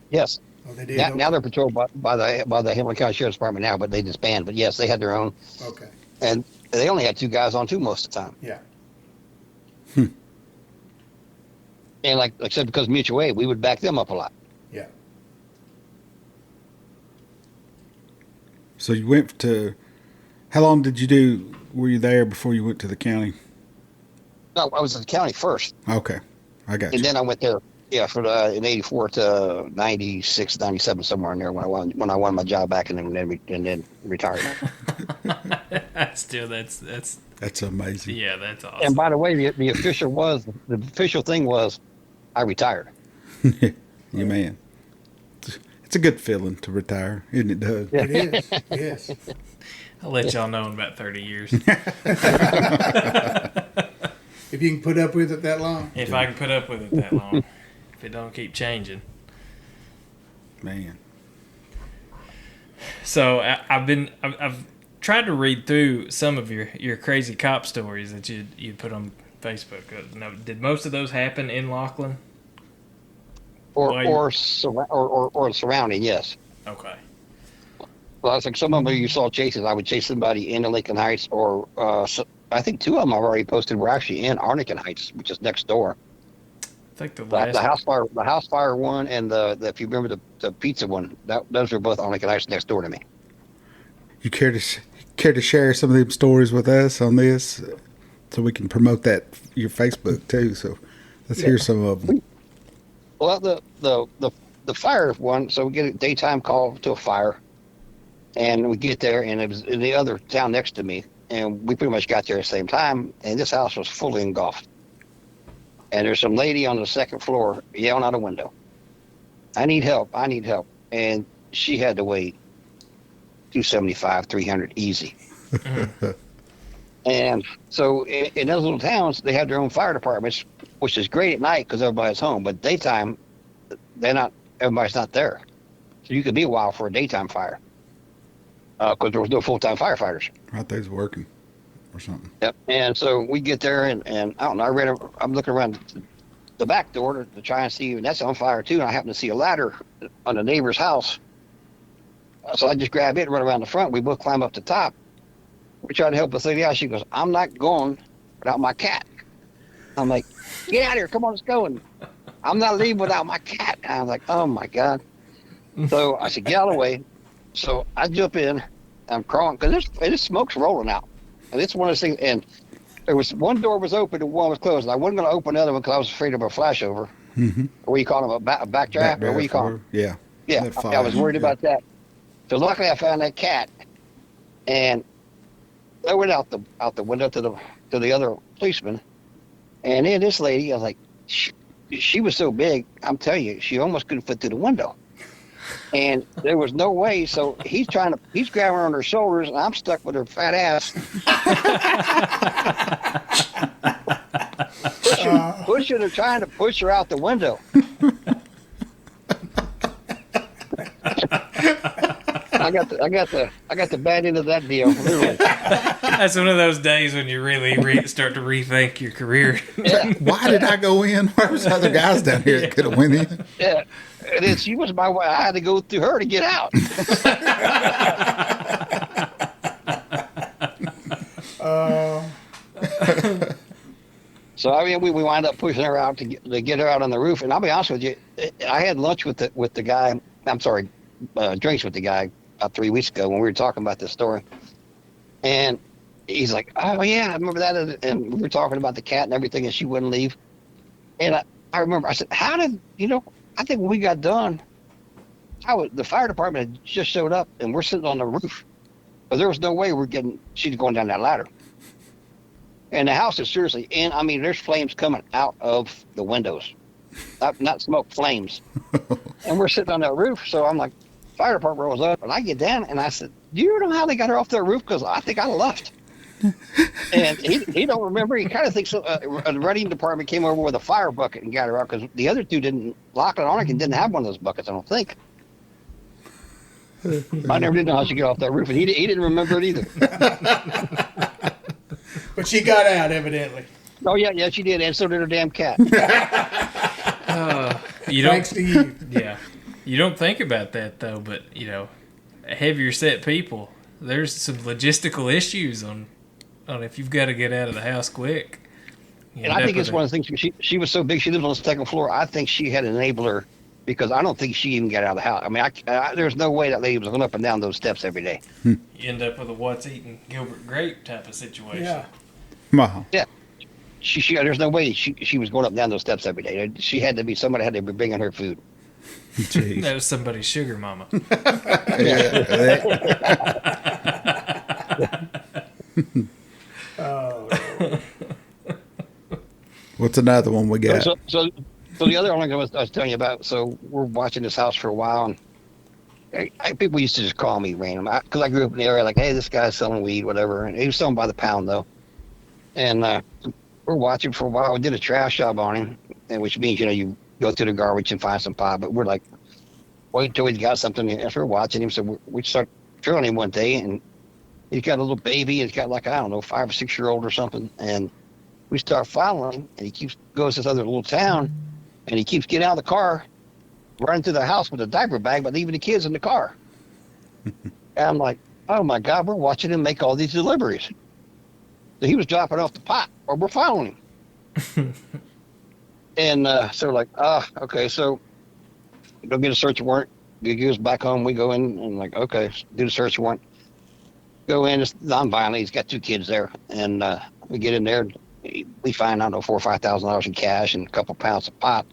Yes. Oh, they did. Now they're patrolled by the Hamilton County Sheriff's Department now, but they disbanded. But yes, they had their own, Okay. and they only had 2 guys on too most of the time. Yeah. And like I said, because mutual aid, we would back them up a lot. Yeah. So you went to. How long did you do? Were you there before you went to the county? No, I was in the county first, Okay, I got and you. then I went there. Yeah, for in '84 to '96, '97, somewhere in there when I won my job back and then retired. Still, that's That's amazing. yeah, that's awesome. And by the way, the official thing was, I retired. You man. It's a good feeling to retire, isn't it, Doug? It is. Yes. I'll let y'all know in about 30 years If you can put up with it that long. if I can put up with it that long. If it don't keep changing. Man. So I've tried to read through some of your crazy cop stories that you put on Facebook. Now, did most of those happen in Laughlin? Or surrounding, yes. Okay. Well, I was like, some of them you saw chases. I would chase somebody into Lincoln Heights, or I think 2 of them I've already posted were actually in Arlington Heights, which is next door. I think the The house fire one, and the if you remember the pizza one, those were both Arlington Heights next door to me. You care to share some of them stories with us on this, so we can promote that your Facebook too? So let's hear some of them. Well, the fire one, so we get a daytime call to a fire, and we get there, and it was in the other town next to me, and we pretty much got there at the same time, and this house was fully engulfed. And there's some lady on the 2nd floor yelling out a window, I need help, and she had to wait 275, 300 easy. And so in those little towns, they have their own fire departments, which is great at night because everybody's home. But daytime, everybody's not there. So you could be a while for a daytime fire because there was no full-time firefighters. Right there's working or something. Yep. And so we get there, and I don't know, I'm looking around the back door to try and see, and that's on fire too. And I happen to see a ladder on the neighbor's house. So I just grab it and run around the front. We both climb up the top. We tried to help the lady out. She goes, I'm not going without my cat. I'm like, get out of here. Come on, let's go. And I'm not leaving without my cat. And I was like, oh, my God. So I said, get out of the way. So I jump in. I'm crawling because there's smoke's rolling out. And it's one of those things. And there was one door was open and one was closed. And I wasn't going to open the other one because I was afraid of a flashover. Mm-hmm. Or what do you call them? A backdraft? Or what do you call them? Yeah. Yeah, That I was worried about that. So luckily I found that cat. And I went out the window to the other policeman, and then this lady, I was like, she was so big, I'm telling you, she almost couldn't fit through the window, and there was no way. So he's grabbing her on her shoulders, and I'm stuck with her fat ass, pushing her, trying to push her out the window. I got the bad end of that deal. Literally. That's one of those days when you really start to rethink your career. Yeah, Why did I go in? Where was other guys down here that could have went in? yeah. And then she was my wife. I had to go through her to get out. So I mean, we wind up pushing her out to get her out on the roof. And I'll be honest with you, I had lunch with the guy. I'm sorry, drinks with the guy about 3 weeks ago when we were talking about this story. And he's like, oh, yeah, I remember that. And we were talking about the cat and everything, and she wouldn't leave. And I remember, I said, how did, I think when we got done, the fire department had just showed up, and we're sitting on the roof. But there was no way she's going down that ladder. And the house is seriously in. I mean, there's flames coming out of the windows. Not smoke, flames. And we're sitting on that roof, so I'm like, fire department rolls up, and I get down, and I said, do you know how they got her off that roof? Because I think I left. And he don't remember. He kind of thinks the running department came over with a fire bucket and got her out, because the other two didn't, Lachlan Arnican didn't have one of those buckets, I don't think. I never did know how she got off that roof, and he didn't remember it either. But she got out, evidently. Oh, yeah, she did, and so did her damn cat. You don't, Thanks to you. yeah. You don't think about that though, but heavier set people, there's some logistical issues on if you've got to get out of the house quick. And I think it's one of the things. She was so big. She lived on the second floor. I think she had an enabler because I don't think she even got out of the house. I mean, there's no way that lady was going up and down those steps every day. You end up with a what's eating Gilbert Grape type of situation. Yeah. Wow. Yeah. She there's no way she was going up and down those steps every day. She had to be somebody had to be bringing her food. Jeez. That was somebody's sugar mama. Oh, What's another one we got? So the other one I was telling you about. So we're watching this house for a while, and people used to just call me random because I grew up in the area. Like, hey, this guy's selling weed, whatever. And he was selling by the pound though. And we're watching for a while. We did a trash job on him, and which means you go through the garbage and find some pot. But we're like, wait until he's got something. And we're watching him, so we start drilling him one day, and he's got a little baby. He's got like, I don't know, 5 or 6 year old or something, and we start following him, and he goes to this other little town, and he keeps getting out of the car, running to the house with a diaper bag, but leaving the kids in the car. And I'm like, oh my God, we're watching him make all these deliveries. So he was dropping off the pot, or we're following him. And so we're like, okay, so go get a search warrant. He goes back home. We go in and like, okay, do the search warrant. Go in, it's non-violent. He's got 2 kids there, and we get in there. We find, I don't know, $4,000 or $5,000 in cash and a couple pounds of pot.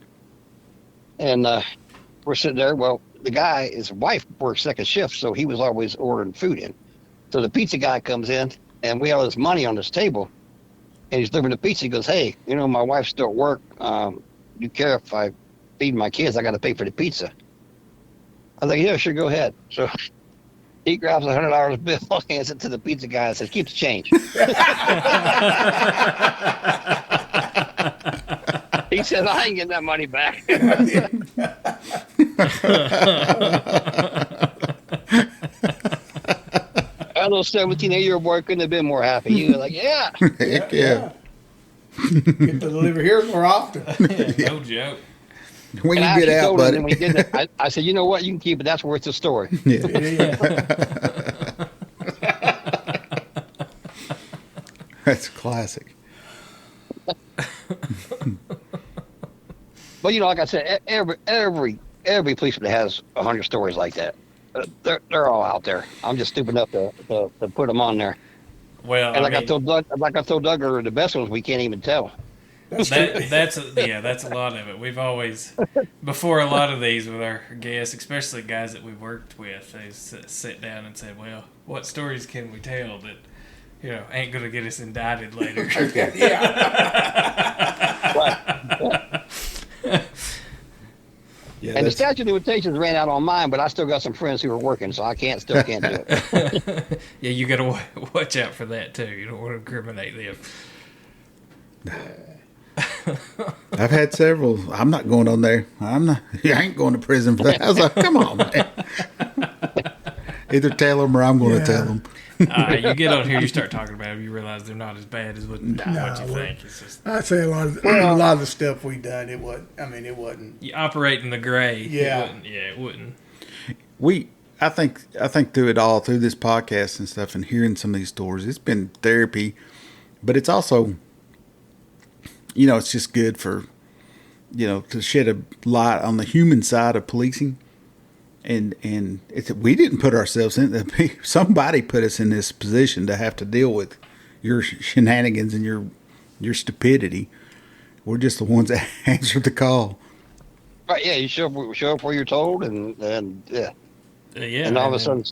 And we're sitting there. Well, the guy, his wife works second shift, so he was always ordering food in. So the pizza guy comes in, and we have all this money on this table, and he's delivering the pizza. He goes, hey, my wife's still at work. You care if I feed my kids? I got to pay for the pizza. I was like, yeah, sure, go ahead. So he grabs a $100 bill, hands it to the pizza guy, and says, keep the change. He said, I ain't getting that money back. Our little 17, 8-year-old boy couldn't have been more happy. He was like, yeah. Heck yeah. Get to deliver here more often. No joke. When And I you get actually out, told him, buddy. and when he did that, I said, you know what? You can keep it. That's worth the story. Yeah. That's classic. But like I said, every policeman has 100 stories like that. They're all out there. I'm just stupid enough to put them on there. Well, And I told Doug earlier, the best ones we can't even tell. that's a lot of it. We've always, before a lot of these with our guests, especially guys that we worked with, they sit down and said, well, what stories can we tell that ain't gonna get us indicted later? Yeah, And the statute of limitations ran out on mine, but I still got some friends who are working, so I still can't do it. Yeah, you gotta watch out for that too. You don't want to incriminate them. I've had several. I'm not going on there. I ain't going to prison for that. I was like, come on, man. Either tell them or I'm going to tell them. You get on here, you start talking about them, you realize they're not as bad as what you think. It's just I'd say a lot of the stuff we done, it wasn't. you operate in the gray. Yeah. It wouldn't. I think through it all, through this podcast and stuff, and hearing some of these stories, it's been therapy, but it's also, it's just good for, to shed a light on the human side of policing. And we didn't put ourselves in. Somebody put us in this position to have to deal with your shenanigans and your stupidity. We're just the ones that answered the call. Right? Yeah, you show up where you're told, and yeah. Yeah, And all of a sudden,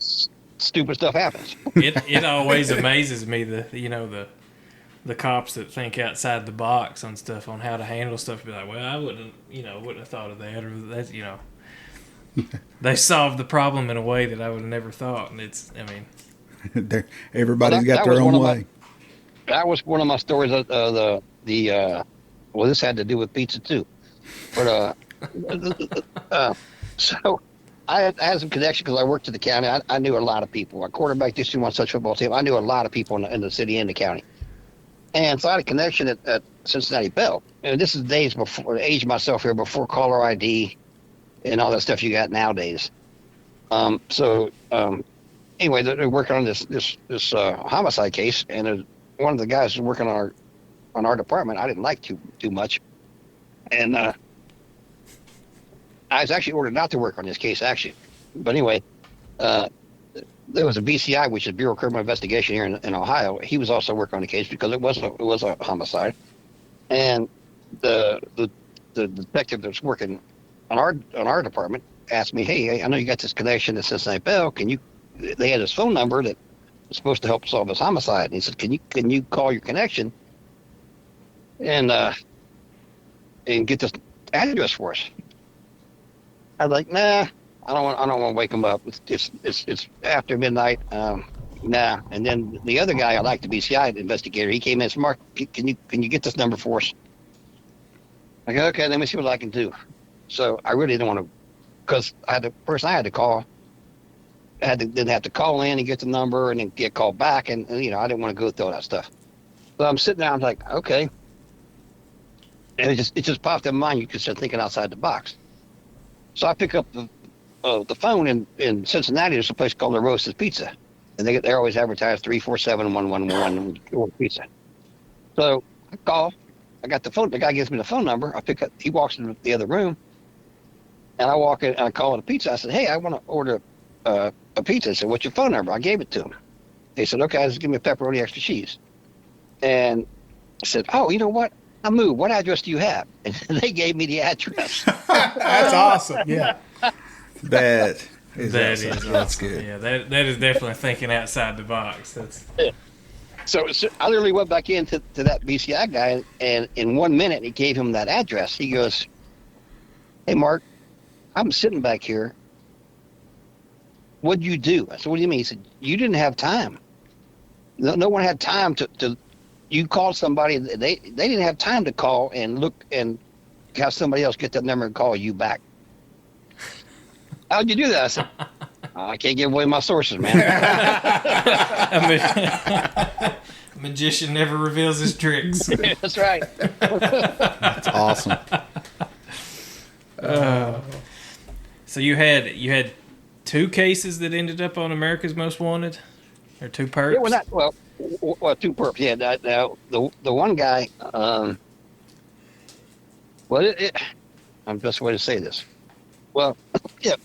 stupid stuff happens. it always amazes me the cops that think outside the box on stuff, on how to handle stuff. Be like, well, I wouldn't have thought of that, or that's they solved the problem in a way that I would have never thought. And Everybody's got their own way. That was one of my stories. Well, this had to do with pizza too, but so I had some connection because I worked at the county. I knew a lot of people. I quarterbacked this 2-1 such football team. I knew a lot of people in the city and the county. And so I had a connection at Cincinnati Bell. And this is days before, age myself here, before caller ID and all that stuff you got nowadays. Anyway, they're working on this homicide case, and one of the guys who's working on our department I didn't like too much, and I was actually ordered not to work on this case actually. But anyway, there was a BCI, which is Bureau of Criminal Investigation here in Ohio. He was also working on the case because it was a homicide, and the detective that's working on our department asked me, "Hey, I know you got this connection to Cincinnati Bell. Can you?" They had his phone number that was supposed to help solve this homicide, and he said, "Can you call your connection and get this address for us?" I was like, "Nah, I don't want to wake him up. It's after midnight. Nah." And then the other guy I liked, the BCI investigator, he came in and said, "Mark, can you get this number for us?" I go, "Okay, let me see what I can do." So I really didn't want to, because the person I had to call didn't have to call in and get the number and then get called back, and I didn't want to go through all that stuff. So I'm sitting there, I'm like, okay, and it just popped in my mind. You could start thinking outside the box. So I pick up the phone in Cincinnati. There's a place called the Roasters Pizza, and they're always advertised 347-111 pizza. So I call. I got the phone. The guy gives me the phone number. I pick up. He walks into the other room, and I walk in and I call it a pizza. I said, "Hey, I want to order a pizza." I said, "What's your phone number?" I gave it to him. He said, "Okay, just give me a pepperoni extra cheese." And I said, "Oh, you know what? I moved. What address do you have?" And they gave me the address. That's awesome. Yeah. That is That awesome. is That's awesome. good. Yeah, that is definitely thinking outside the box. That's So I literally went back into that BCI guy, and in 1 minute, he gave him that address. He goes, "Hey, Mark, I'm sitting back here. What'd you do?" I said, "What do you mean?" He said, "You didn't have time. No one had time to you called somebody. They didn't have time to call and look and have somebody else get that number and call you back." "How'd you do that?" I said, "I can't give away my sources, man." a magician never reveals his tricks. That's right. That's awesome. So you had two cases that ended up on America's Most Wanted, or two perps. Yeah, well, two perps. Yeah, now the one guy. I'm best way to say this. Well, yeah,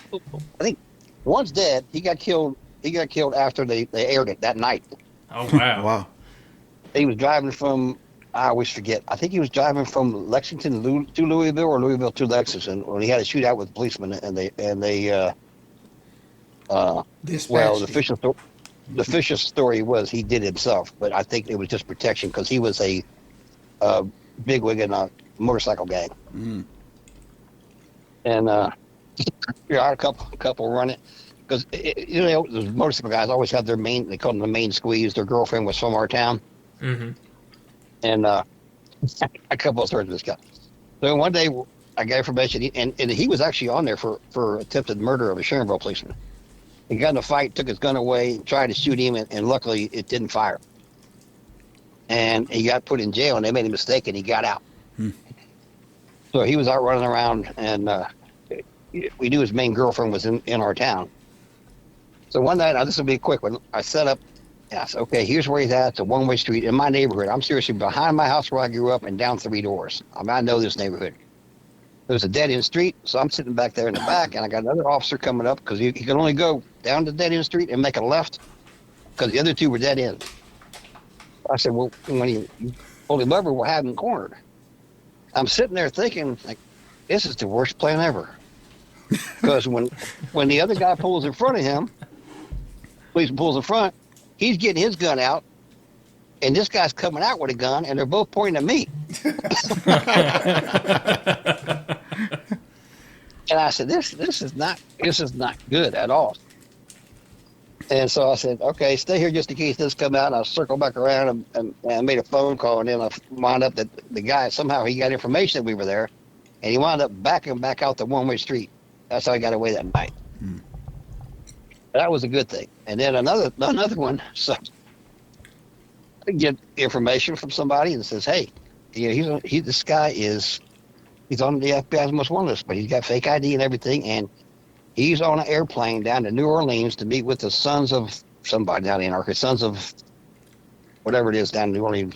I think one's dead. He got killed. He got killed after they aired it that night. Oh wow! Wow. He was driving from, I always forget. I think he was driving from Lexington to Louisville or Louisville to Lexington when he had a shootout with policemen, and they well, the official story was he did himself, but I think it was just protection because he was a bigwig in a motorcycle gang. Mm. And I had a couple run it because the motorcycle guys always have their main. They call them the main squeeze. Their girlfriend was from our town, and a couple of stories of this guy. So one day I got information, and he was actually on there for attempted murder of a Sharonville policeman. He got in a fight, took his gun away, tried to shoot him, and luckily it didn't fire. And he got put in jail, and they made a mistake, and he got out. So he was out running around, and we knew his main girlfriend was in our town. So one night, this will be a quick one, I set up, and I said, okay, here's where he's at. It's a one-way street in my neighborhood. I'm seriously behind my house where I grew up and down 3 doors. I mean, I know this neighborhood. There's a dead-end street, so I'm sitting back there in the back, and I got another officer coming up because he could only go down the dead-end street and make a left because the other two were dead ends. I said, well, when you pull him over, we'll have him cornered. I'm sitting there thinking, like, this is the worst plan ever. Because when the other guy pulls in front of him, policeman pulls in front, he's getting his gun out, and this guy's coming out with a gun, and they're both pointing at me. And I said, this is not good at all. And so I said, okay, stay here just in case this come out. And I circled back around and made a phone call, and then I wound up that the guy, somehow he got information that we were there, and he wound up backing back out the one-way street. That's how I got away that night. That was a good thing. And then another one. So get information from somebody and says, hey, this guy he's on the FBI's most wanted list, but he's got fake ID and everything, and he's on an airplane down to New Orleans to meet with the sons of somebody down in Arkansas, sons of whatever it is down in New Orleans,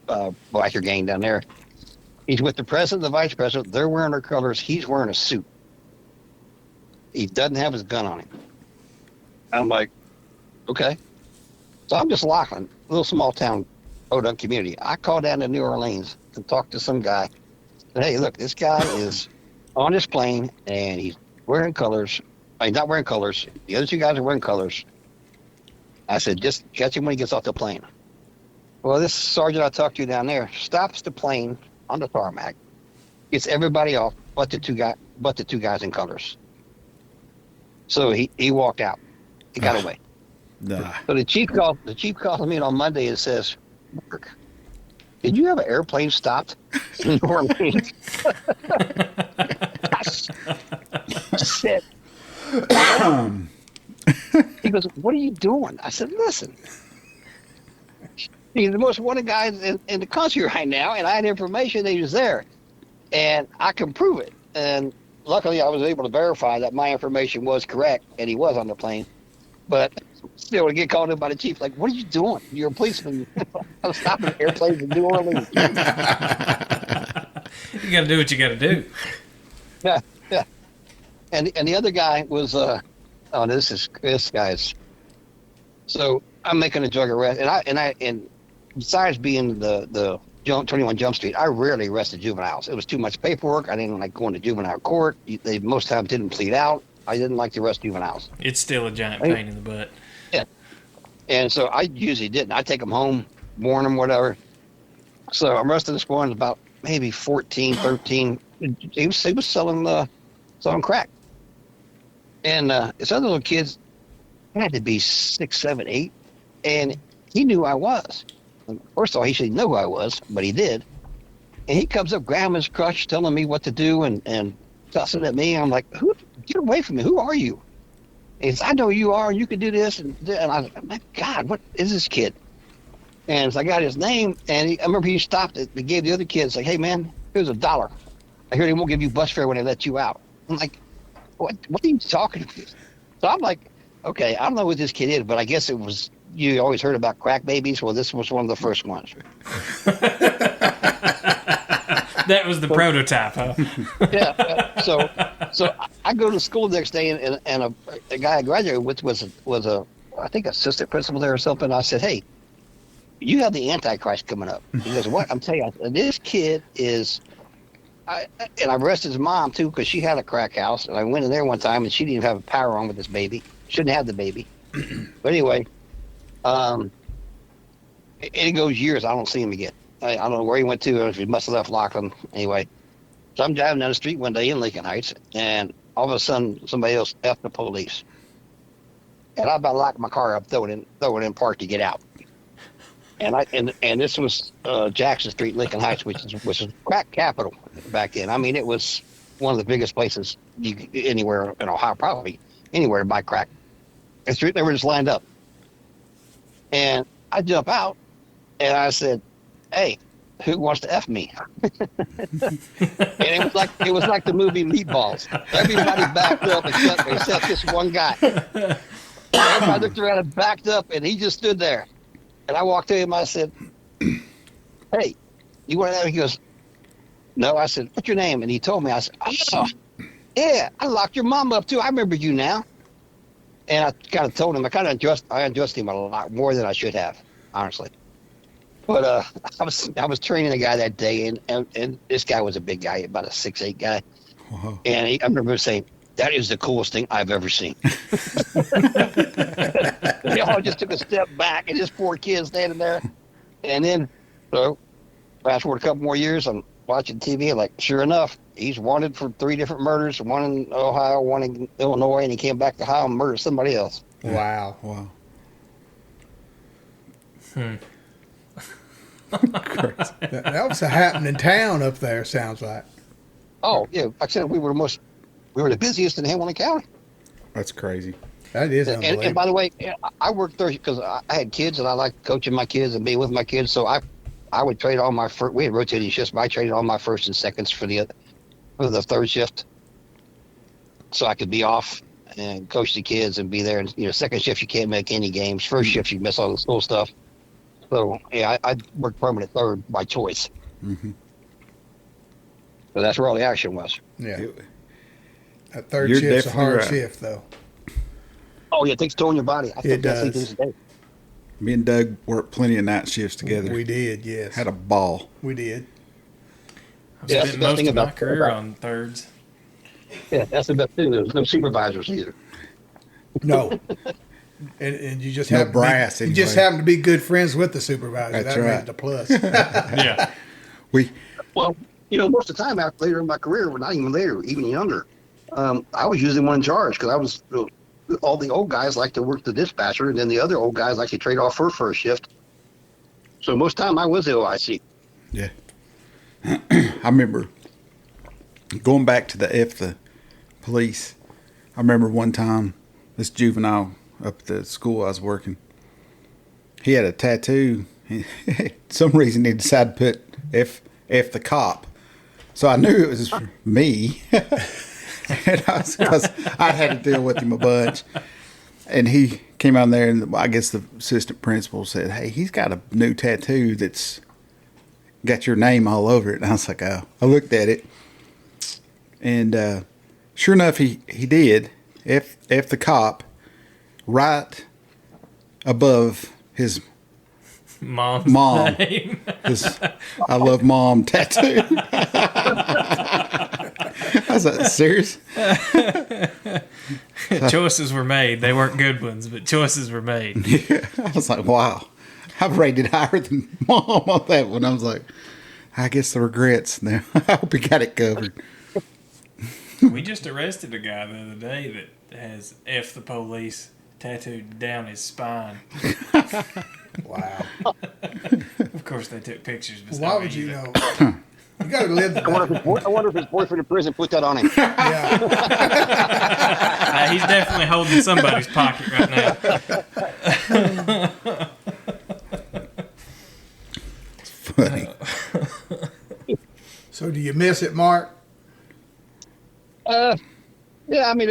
biker gang down there. He's with the president, the vice president. They're wearing their colors. He's wearing a suit. He doesn't have his gun on him. I'm like, okay. So I'm just Lachlan, a little small town podunk community. I called down to New Orleans and talked to some guy. Said, hey, look, this guy is on this plane and he's wearing colors. He's not wearing colors. The other two guys are wearing colors. I said, just catch him when he gets off the plane. Well, this sergeant I talked to down there stops the plane on the tarmac, gets everybody off but the two guys in colors. So he walked out. He got away. Nah. So the chief calls me on Monday and says, Mark, did you have an airplane stopped in New Orleans? I said, he goes, what are you doing? I said, listen, he's the most wanted guy in the country right now, and I had information that he was there, and I can prove it. And luckily, I was able to verify that my information was correct, and he was on the plane. But still, to get called in by the chief, like, what are you doing? You're a policeman. I'm stopping airplanes in New Orleans. You got to do what you got to do. Yeah. And the other guy was, this guy's. So I'm making a drug arrest, and besides being the 21 Jump Street, I rarely arrested juveniles. It was too much paperwork. I didn't like going to juvenile court. They most times didn't plead out. I didn't like to arrest juveniles. It's still a giant pain in the butt. Yeah. And so I usually didn't. I'd take them home, warn them, whatever. So I'm arresting this one about maybe 14, 13. He was selling crack. And this other little kid had to be 6, 7, 8. And he knew who I was. First of all, he should know who I was, but he did. And he comes up, grabbing his crutch, telling me what to do and cussing at me. I'm like, get away from me. Who are you? And he says, I know who you are, and you can do this. And I was like, my God, what is this kid? And so I got his name, and I remember he stopped it. He gave the other kids, like, hey, man, here's $1. I hear they won't give you bus fare when they let you out. I'm like, what are you talking about? So I'm like, okay, I don't know what this kid is, but I guess it was, you always heard about crack babies. Well, this was one of the first ones. That was the prototype, huh? Yeah. So I go to school the next day, and a guy I graduated with was a I think assistant principal there or something. I said, hey, you have the Antichrist coming up. He goes, what? I'm telling you, this kid is. And I arrested his mom too because she had a crack house, and I went in there one time and she didn't even have a power on with this baby. Shouldn't have the baby. But anyway, it goes years. I don't see him again. I don't know where he went to. He must have left Lachlan. Anyway, so I'm driving down the street one day in Lincoln Heights, and all of a sudden somebody else effed the police. And I about locked my car up, throw it in park to get out. And this was Jackson Street, Lincoln Heights, which is crack capital back then. I mean, it was one of the biggest places anywhere in Ohio, probably anywhere to buy crack. And they were just lined up. And I jump out, and I said, hey, who wants to F me? And it was like the movie Meatballs. Everybody backed up except this one guy. Everybody looked around and backed up, and he just stood there. And I walked to him. I said, hey, you want to F? He goes, no. I said, what's your name? And he told me. I said, oh, yeah, I locked your mom up too. I remember you now. And I kind of told him, I undressed him a lot more than I should have, honestly. But I was training a guy that day, and this guy was a big guy, about a 6'8" guy. Wow. And I remember saying, that is the coolest thing I've ever seen. They all just took a step back, and this poor kid standing there. And then, so fast forward a couple more years, I'm watching TV, like, sure enough, he's wanted for 3 different murders, one in Ohio, one in Illinois, and he came back to Ohio and murdered somebody else. Wow. That was a happening town up there, sounds like. Oh, yeah. Like I said, we were the busiest in Hamilton County. That's crazy. That is unbelievable. And by the way, I worked third because I had kids and I liked coaching my kids and being with my kids. So I would trade all my first. We had rotating shifts, but I traded all my first and seconds for the third shift, so I could be off and coach the kids and be there. And second shift you can't make any games. First shift you miss all the school stuff. So yeah, I worked permanent third by choice. Mm-hmm. So that's where all the action was. Yeah. That third You're shift's a hard definitely shift, though. Oh yeah, it takes toll on your body. I It think does. this day. Me and Doug worked plenty of night shifts together. We did, yes. Had a ball. We did. I've Yeah, that's spent the best most thing of my about career football. on thirds. Yeah, that's the best thing. There's no supervisors either. No. And you just No happen brass, to be, you just anyway. happen to be good friends with the supervisor. That's that right. makes it a plus. Yeah. We Well, most of the time after later in my career, well, not even later, even younger, I was usually one in charge because I was. All the old guys like to work the dispatcher, and then the other old guys like to trade off for first shift. So most time I was the OIC. Yeah. I remember going back to the police. I remember one time this juvenile up at the school I was working, he had a tattoo. Some reason he decided to put F the cop. So I knew it was me. And because I had to deal with him a bunch. And he came out there, and I guess the assistant principal said, "Hey, he's got a new tattoo that's got your name all over it." And I was like, "Oh." I looked at it, and sure enough, he did. F the cop, right above his Mom's Mom. name. his "I love mom" tattoo. I was like, serious? Choices were made. They weren't good ones, but choices were made. Yeah. I was like, wow. I've rated higher than mom on that one. I was like, I guess the regrets now. I hope he got it covered. We just arrested a guy the other day that has F the police tattooed down his spine. Wow. Of course, they took pictures. But Why would you know? You got to live the I wonder if his boyfriend in prison put that on him. Yeah. He's definitely holding somebody's pocket right now. It's funny. So do you miss it, Mark? Yeah, I mean,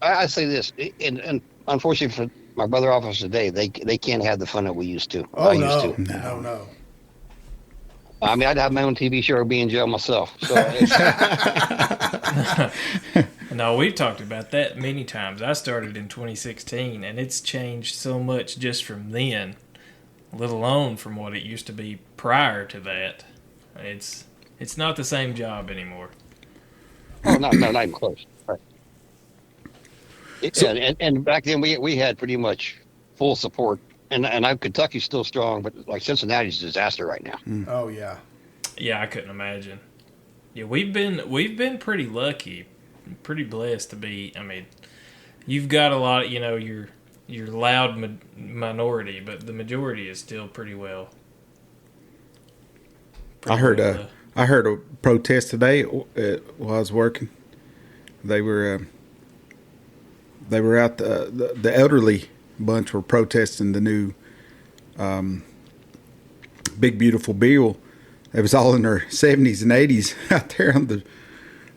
I say this, and unfortunately for my brother officers today, they can't have the fun that we used to. Oh, I no. used to. No. I mean, I'd have my own TV show or be in jail myself. So No, we've talked about that many times. I started in 2016, and it's changed so much just from then, let alone from what it used to be prior to that. It's not the same job anymore. not even close. Right. And back then we had pretty much full support. And Kentucky's still strong, but like Cincinnati's a disaster right now. Oh, yeah. Yeah, I couldn't imagine. Yeah, we've been pretty lucky, pretty blessed to be. I mean, you've got a lot. Your loud minority, but the majority is still pretty well. I heard a protest today while I was working. They were out. The elderly bunch were protesting the new big beautiful bill. It was all in their 70s and 80s out there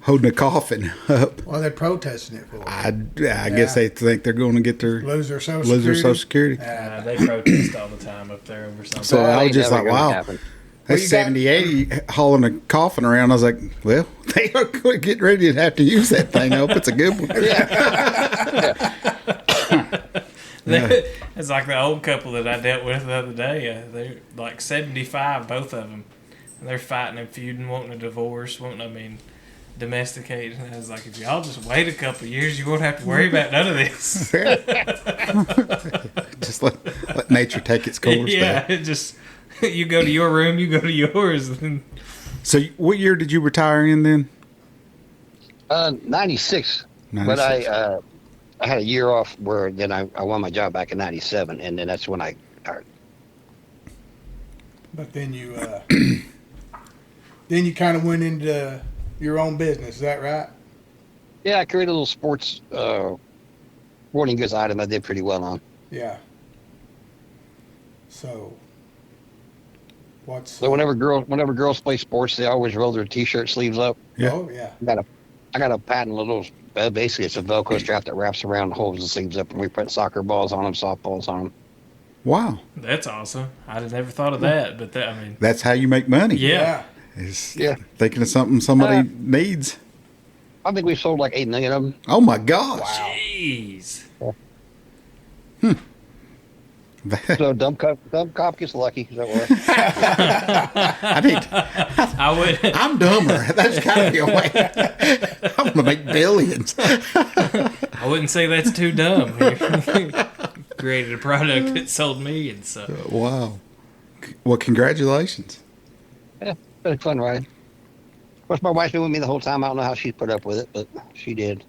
holding a coffin up. Well, they're protesting it for. I guess they think they're going to get their Lose their Social Social Security. Security. They protest all the time up there over something. So I was just like, Never gonna wow. happen. That's you got- 70, 80 hauling a coffin around. I was like, well, they are getting ready to have to use that thing. I hope it's a good one. It's like the old couple that I dealt with the other day. They're like 75, both of them. And they're fighting and feuding, wanting a divorce, domesticate. And I was like, if y'all just wait a couple of years, you won't have to worry about none of this. Just let nature take its course. Yeah, there. it just, you go to your room, you go to yours. And So what year did you retire in then? 96. 96. But I had a year off where then I won my job back in 97, and then that's when I retired. But then you kind of went into your own business. Is that right? Yeah, I created a little sports sporting goods item I did pretty well on. Yeah. So, So whenever girls play sports, they always roll their t-shirt sleeves up. Yeah. Oh, yeah. I got a patent little. Basically, it's a Velcro strap that wraps around, holds the sleeves up, and we put soccer balls on them, softballs on them. Wow. That's awesome. I'd never thought of that, but That's how you make money. yeah. Is Yeah. thinking of something somebody needs. I think we sold like 8 million of them. Oh my gosh. Jeez. So dumb cop gets lucky. Is that what? I would. I'm dumber. That's gotta be a way. I'm gonna make billions. I wouldn't say that's too dumb. Created a product that sold millions. So. Wow. Well, congratulations. Yeah, been a fun ride. Of course, my wife's been with me the whole time. I don't know how she put up with it, but she did.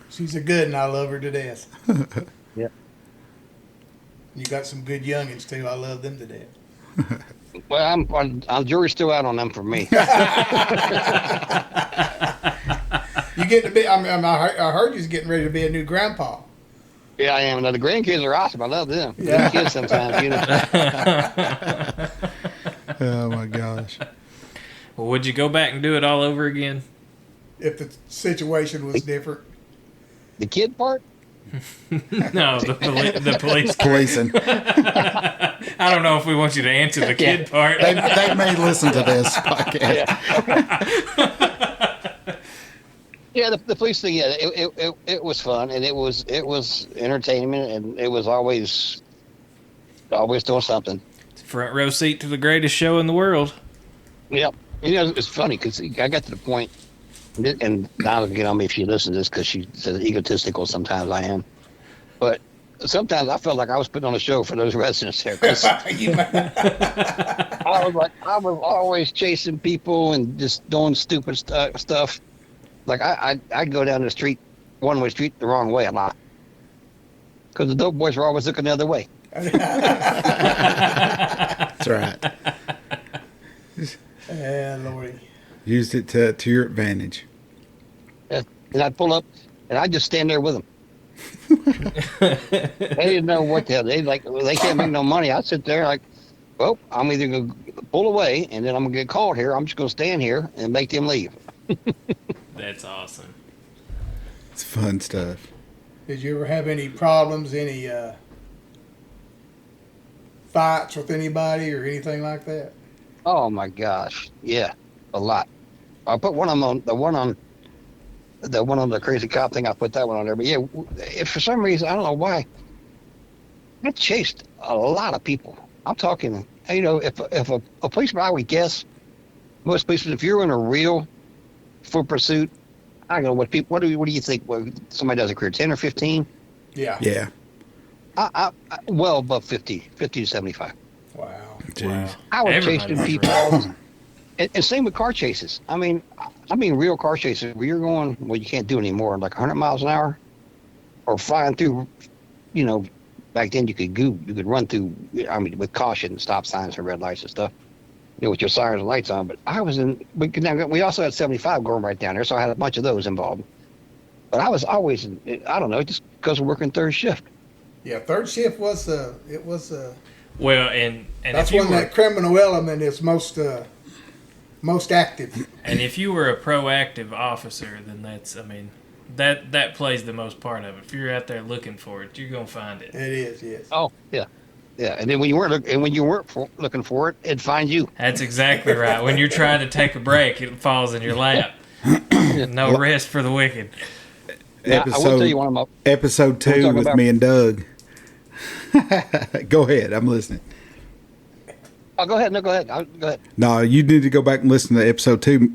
She's a good, and I love her to death. Yeah. You got some good youngins, too. I love them to death. Well, I'm jury's still out on them for me. You get to be, I heard you're getting ready to be a new grandpa. Yeah, I am. Now, the grandkids are awesome. I love them. Yeah. Kids sometimes, you know. Oh my gosh. Well, would you go back and do it all over again? If the situation was different. The kid part? No, the police. Policing. I don't know if we want you to answer the kid part. They may listen to this podcast. Yeah, the police thing. Yeah, it was fun, and it was entertainment, and it was always doing something. Front row seat to the greatest show in the world. Yep. You know, it's funny because I got to the point, and Donna will get on me if she listens to this because she says egotistical sometimes I am. But sometimes I felt like I was putting on a show for those residents there. 'Cause I was always chasing people and just doing stupid stuff. Like I'd go down the street, one-way street, the wrong way a lot. Because the dope boys were always looking the other way. That's right. Yeah, Lordy. Used it to your advantage. And I'd pull up, and I'd just stand there with them. They didn't know what the hell. They can't make no money. I'd sit there like, well, I'm either going to pull away, and then I'm going to get called here. I'm just going to stand here and make them leave. That's awesome. It's fun stuff. Did you ever have any problems, any fights with anybody or anything like that? Oh my gosh, yeah, a lot. I put one on the one on the crazy cop thing. I put that one on there. But yeah, if for some reason I don't know why, I chased a lot of people. I'm talking, you know, if a policeman, I would guess most policemen, if you're in a real full pursuit, I don't know what people. What do you think? What somebody does a career 10 or 15? Yeah. Yeah. I well above 50 to 75. Wow. Jeez. I would chase Everybody's them people. And same with car chases. I mean real car chases where you're going, well, you can't do anymore, like 100 miles an hour, or flying through. You know, back then you could run through. I mean, with caution, stop signs and red lights and stuff. You know, with your sirens and lights on. But I was in. We also had 75 going right down there, so I had a bunch of those involved. But I was always, I don't know, just because we're working third shift. Yeah, third shift was Well, and that's if you when that criminal element is most active. and if you were a proactive officer, then that plays the most part of it. If you're out there looking for it, you're gonna find it. It is, yes. Oh yeah, yeah. And then when you weren't looking for it, it'd find you. That's exactly right. When you're trying to take a break, it falls in your lap. No rest for the wicked. Now, I will tell you one of my. Episode 2 with me and Doug. Go ahead. I'm listening. Oh, go ahead. No, go ahead. Go ahead. No, you need to go back and listen to episode 2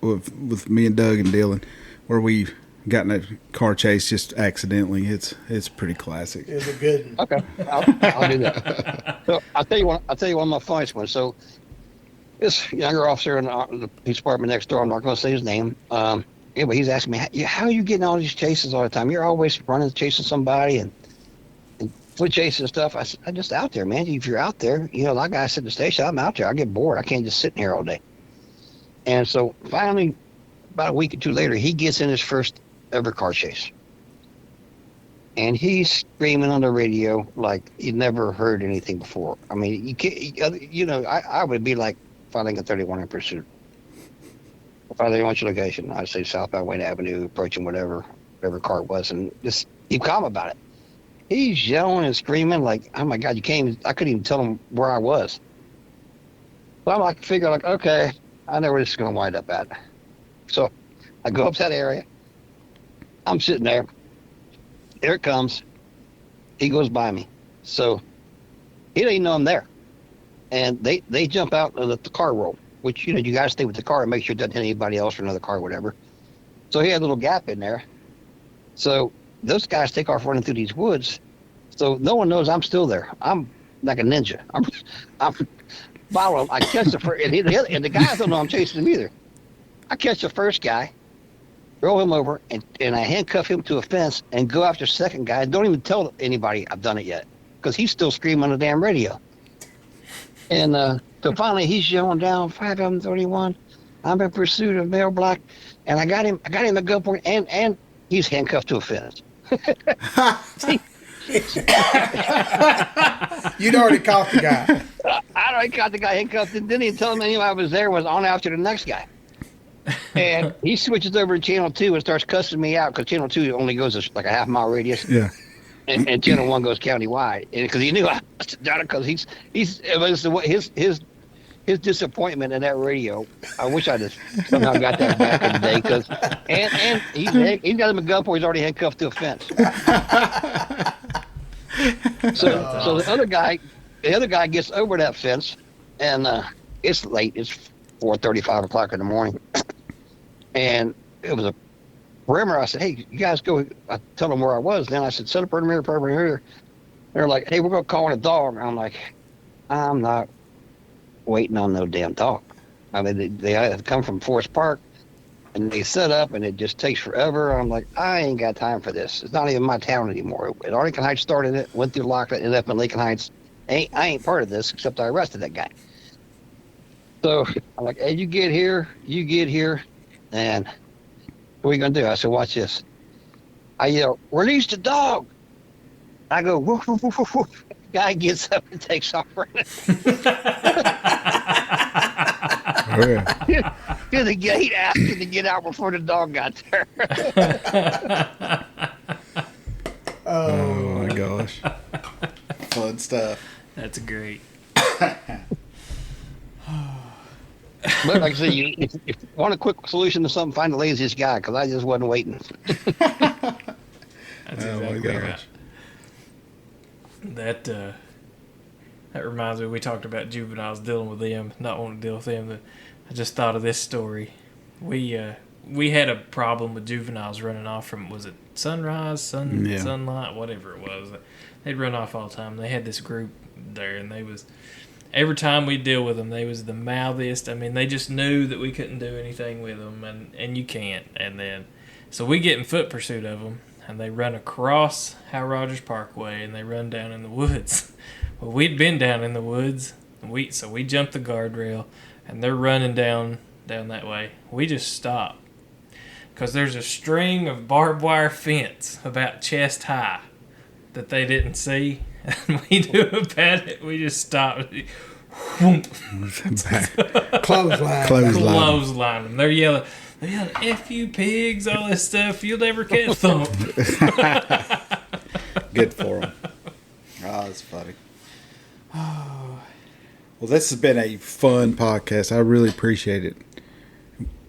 with me and Doug and Dylan, where we got in a car chase just accidentally. It's pretty classic. It's a good one. Okay, I'll do that. So I'll tell you one of my funniest ones. So this younger officer in the police department next door, I'm not going to say his name. Yeah, but he's asking me, how are you getting all these chases all the time? You're always running, chasing somebody and foot chasing and stuff. I said, I'm just out there, man. If you're out there, you know, like I said at the station, I'm out there. I get bored. I can't just sit in here all day. And so finally, about a week or two later, he gets in his first ever car chase. and he's screaming on the radio like you never heard anything before. I mean, you can't, I would be like filing a 31 in pursuit. If I didn't want your location, I'd say southbound Wayne Avenue, approaching whatever car it was, and just keep calm about it. He's yelling and screaming like, oh my God, I couldn't even tell him where I was. So I'm like, okay, I know where this is going to wind up at. So I go up to that area. I'm sitting there. There it comes. He goes by me. So he didn't even know I'm there. And they jump out and let the car roll, which, you got to stay with the car and make sure it doesn't hit anybody else or another car or whatever. So he had a little gap in there. So those guys take off running through these woods. So no one knows I'm still there. I'm like a ninja. I'm following. I catch the first, and the guys don't know I'm chasing them either. I catch the first guy, throw him over, and I handcuff him to a fence and go after the second guy. Don't even tell anybody I've done it yet because he's still screaming on the damn radio. And so finally he's yelling down 531. I'm in pursuit of male black, and I got him at gunpoint, and he's handcuffed to a fence. You'd already caught the guy. I already caught the guy handcuffed, and didn't even tell him anybody was there. Was on after the next guy. And he switches over to Channel 2 and starts cussing me out because Channel 2 only goes like a half-mile radius. Yeah. And Channel 1 goes countywide. And because he knew I was done it because it was his disappointment in that radio. I wish I just somehow got that back in the day. And he's got him a gunpoint. He's already handcuffed to a fence. So the other guy gets over that fence, and it's late. It's 4:30, 5 o'clock in the morning. And it was a perimeter. I said, hey, you guys go. I tell them where I was. Then I said, set a perimeter. They're like, hey, we're going to call in a dog. And I'm like, I'm not waiting on no damn dog. I mean, they had come from Forest Park, and they set up, and it just takes forever. I'm like, I ain't got time for this. It's not even my town anymore. Arlington Heights started it, went through Lockwood, ended up in Lincoln Heights. I ain't part of this, except I arrested that guy. So I'm like, hey, you get here, and what are you going to do? I said, watch this. I yell, release the dog. I go, woof, woof, woof, woof, woof. Guy gets up and takes off running. Oh, yeah. To the gate, asking to get out before the dog got there. Oh my gosh. Fun stuff. That's great. But like I say, if you want a quick solution to something, find the laziest guy, because I just wasn't waiting. That's Oh my exactly gosh. right. That reminds me, we talked about juveniles dealing with them, not wanting to deal with them. I just thought of this story. We had a problem with juveniles running off from, was it sunrise, sunlight, whatever it was. They'd run off all the time. They had this group there, and every time we deal with them, they was the mouthiest. I mean, they just knew that we couldn't do anything with them, and you can't. And then, so we get in foot pursuit of them, and they run across Hal Rogers Parkway, and they run down in the woods. Well, we'd been down in the woods, so we jumped the guardrail, and they're running down that way. We just stopped because there's a string of barbed wire fence about chest high that they didn't see, and we knew about it. We just stopped. Clothesline them. They're yelling, F you pigs, all this stuff. You'll never catch them. Good for them. Oh, that's funny. Well, this has been a fun podcast. I really appreciate it.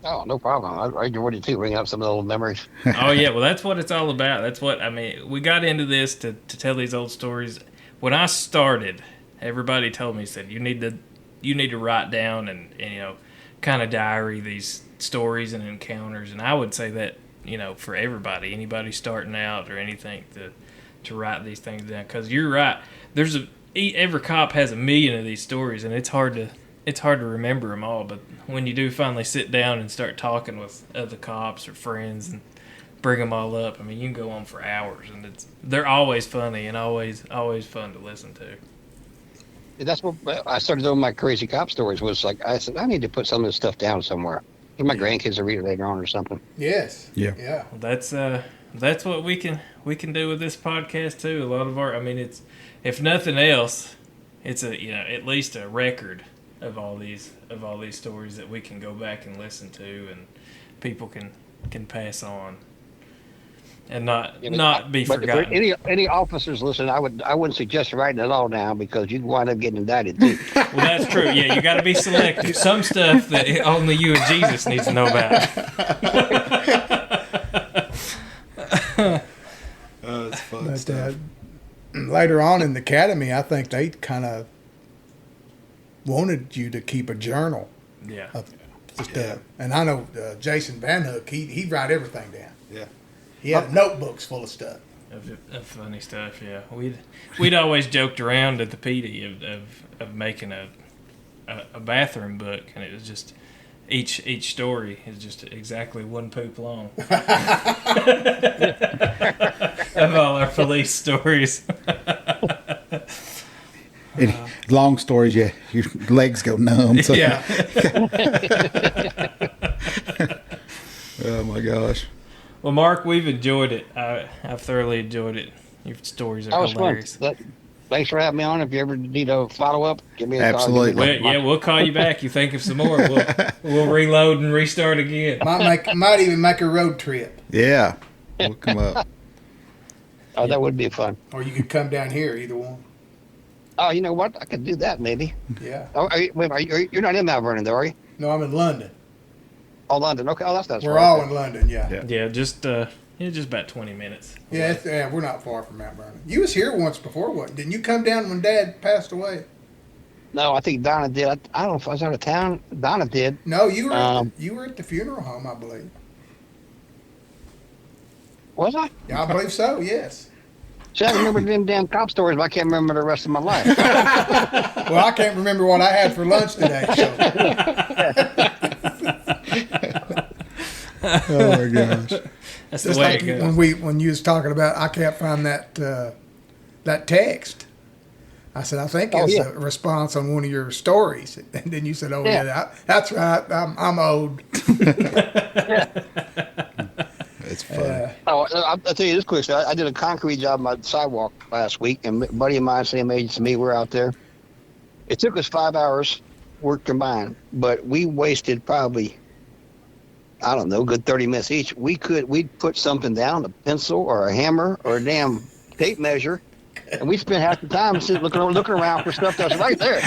Oh, no problem. I enjoyed it too, bringing up some of the old memories. Oh, yeah. Well, that's what it's all about. That's what, I mean, we got into this to tell these old stories. When I started, everybody told me, said, you need to write down and kind of diary these stories and encounters. And I would say that, for anybody starting out or anything, to write these things down. Because you're right. Every cop has a million of these stories, and it's hard to remember them all. But when you do finally sit down and start talking with other cops or friends and bring them all up, I mean, you can go on for hours, and they're always funny and always fun to listen to. That's what I started doing my crazy cop stories. Was like, I said, I need to put some of this stuff down somewhere. Get my grandkids to read it later on or something. Yes. Yeah. Yeah. Well, that's what we can do with this podcast too. A lot of our, I mean, it's, if nothing else, it's a, you know, at least a record of all these stories that we can go back and listen to, and people can pass on and not be but forgotten. For any officers listening, I wouldn't suggest writing it all down because you can wind up getting indicted too. Well, that's true. Yeah, you got to be selective. Some stuff that only you and Jesus needs to know about. Oh, it's fun But stuff. later on in the academy, I think they kind of wanted you to keep a journal Yeah. of stuff. And I know Jason Van Hook, he'd write everything down. Yeah. He had notebooks full of stuff. Of funny stuff, yeah. We'd always joked around at the PD of making a bathroom book, and it was just each story is just exactly one poop long of all our police stories. Long stories, yeah, your legs go numb. So. Yeah. Oh my gosh. Well, Mark, we've enjoyed it. I've thoroughly enjoyed it. Your stories are That was hilarious. fun. Thanks for having me on. If you ever need a follow up, give me a Absolutely. call. We'll call you back. You think of some more, we'll reload and restart again. Might even make a road trip. Yeah. We'll come up. Oh, that would be fun. Or you could come down here, either one. Oh, you know what? I could do that maybe. Yeah. Oh, you're not in Mount Vernon, though, are you? No, I'm in London. Oh, London. Okay. Oh, that's We're all in London, yeah. Yeah. Yeah, just about 20 minutes. Yeah, we're not far from Mount Vernon. You was here once before, wasn't? Didn't you come down when Dad passed away? No, I think Donna did. I don't know if I was out of town. Donna did. No, you were you were at the funeral home, I believe. Was I? Yeah, I believe so. Yes. See, I remember them damn cop stories, but I can't remember the rest of my life. Well, I can't remember what I had for lunch today. So. Oh my gosh. That's the Just way like it goes. when you was talking about, I can't find that text. I said, I think it's a response on one of your stories, and then you said, "Oh yeah, that's right. I'm old." It's fun. I'll tell you this quick story. I did a concrete job on my sidewalk last week, and a buddy of mine, same age as me, we're out there. It took us 5 hours work combined, but we wasted probably, I don't know, good 30 minutes each. We'd put something down, a pencil or a hammer or a damn tape measure, and we spent half the time sitting looking around for stuff that's right there.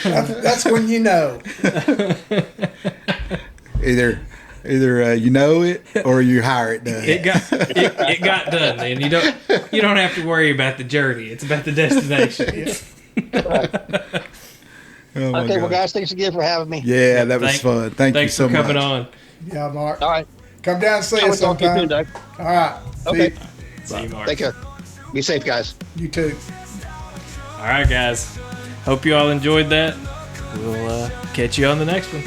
That's when you know. Either you know it or you hire it done. It got done, man. You don't have to worry about the journey. It's about the destination. Oh my Okay, well, gosh. guys, thanks again for having me. Yeah, that was fun. Thank you Thanks so for coming much. on. Yeah, Mark. All right. Come down and see I will us talk to you soon, sometime. Doug. All right. Okay. See you, Mark. Take care. Be safe, guys. You too. All right, guys. Hope you all enjoyed that. We'll catch you on the next one.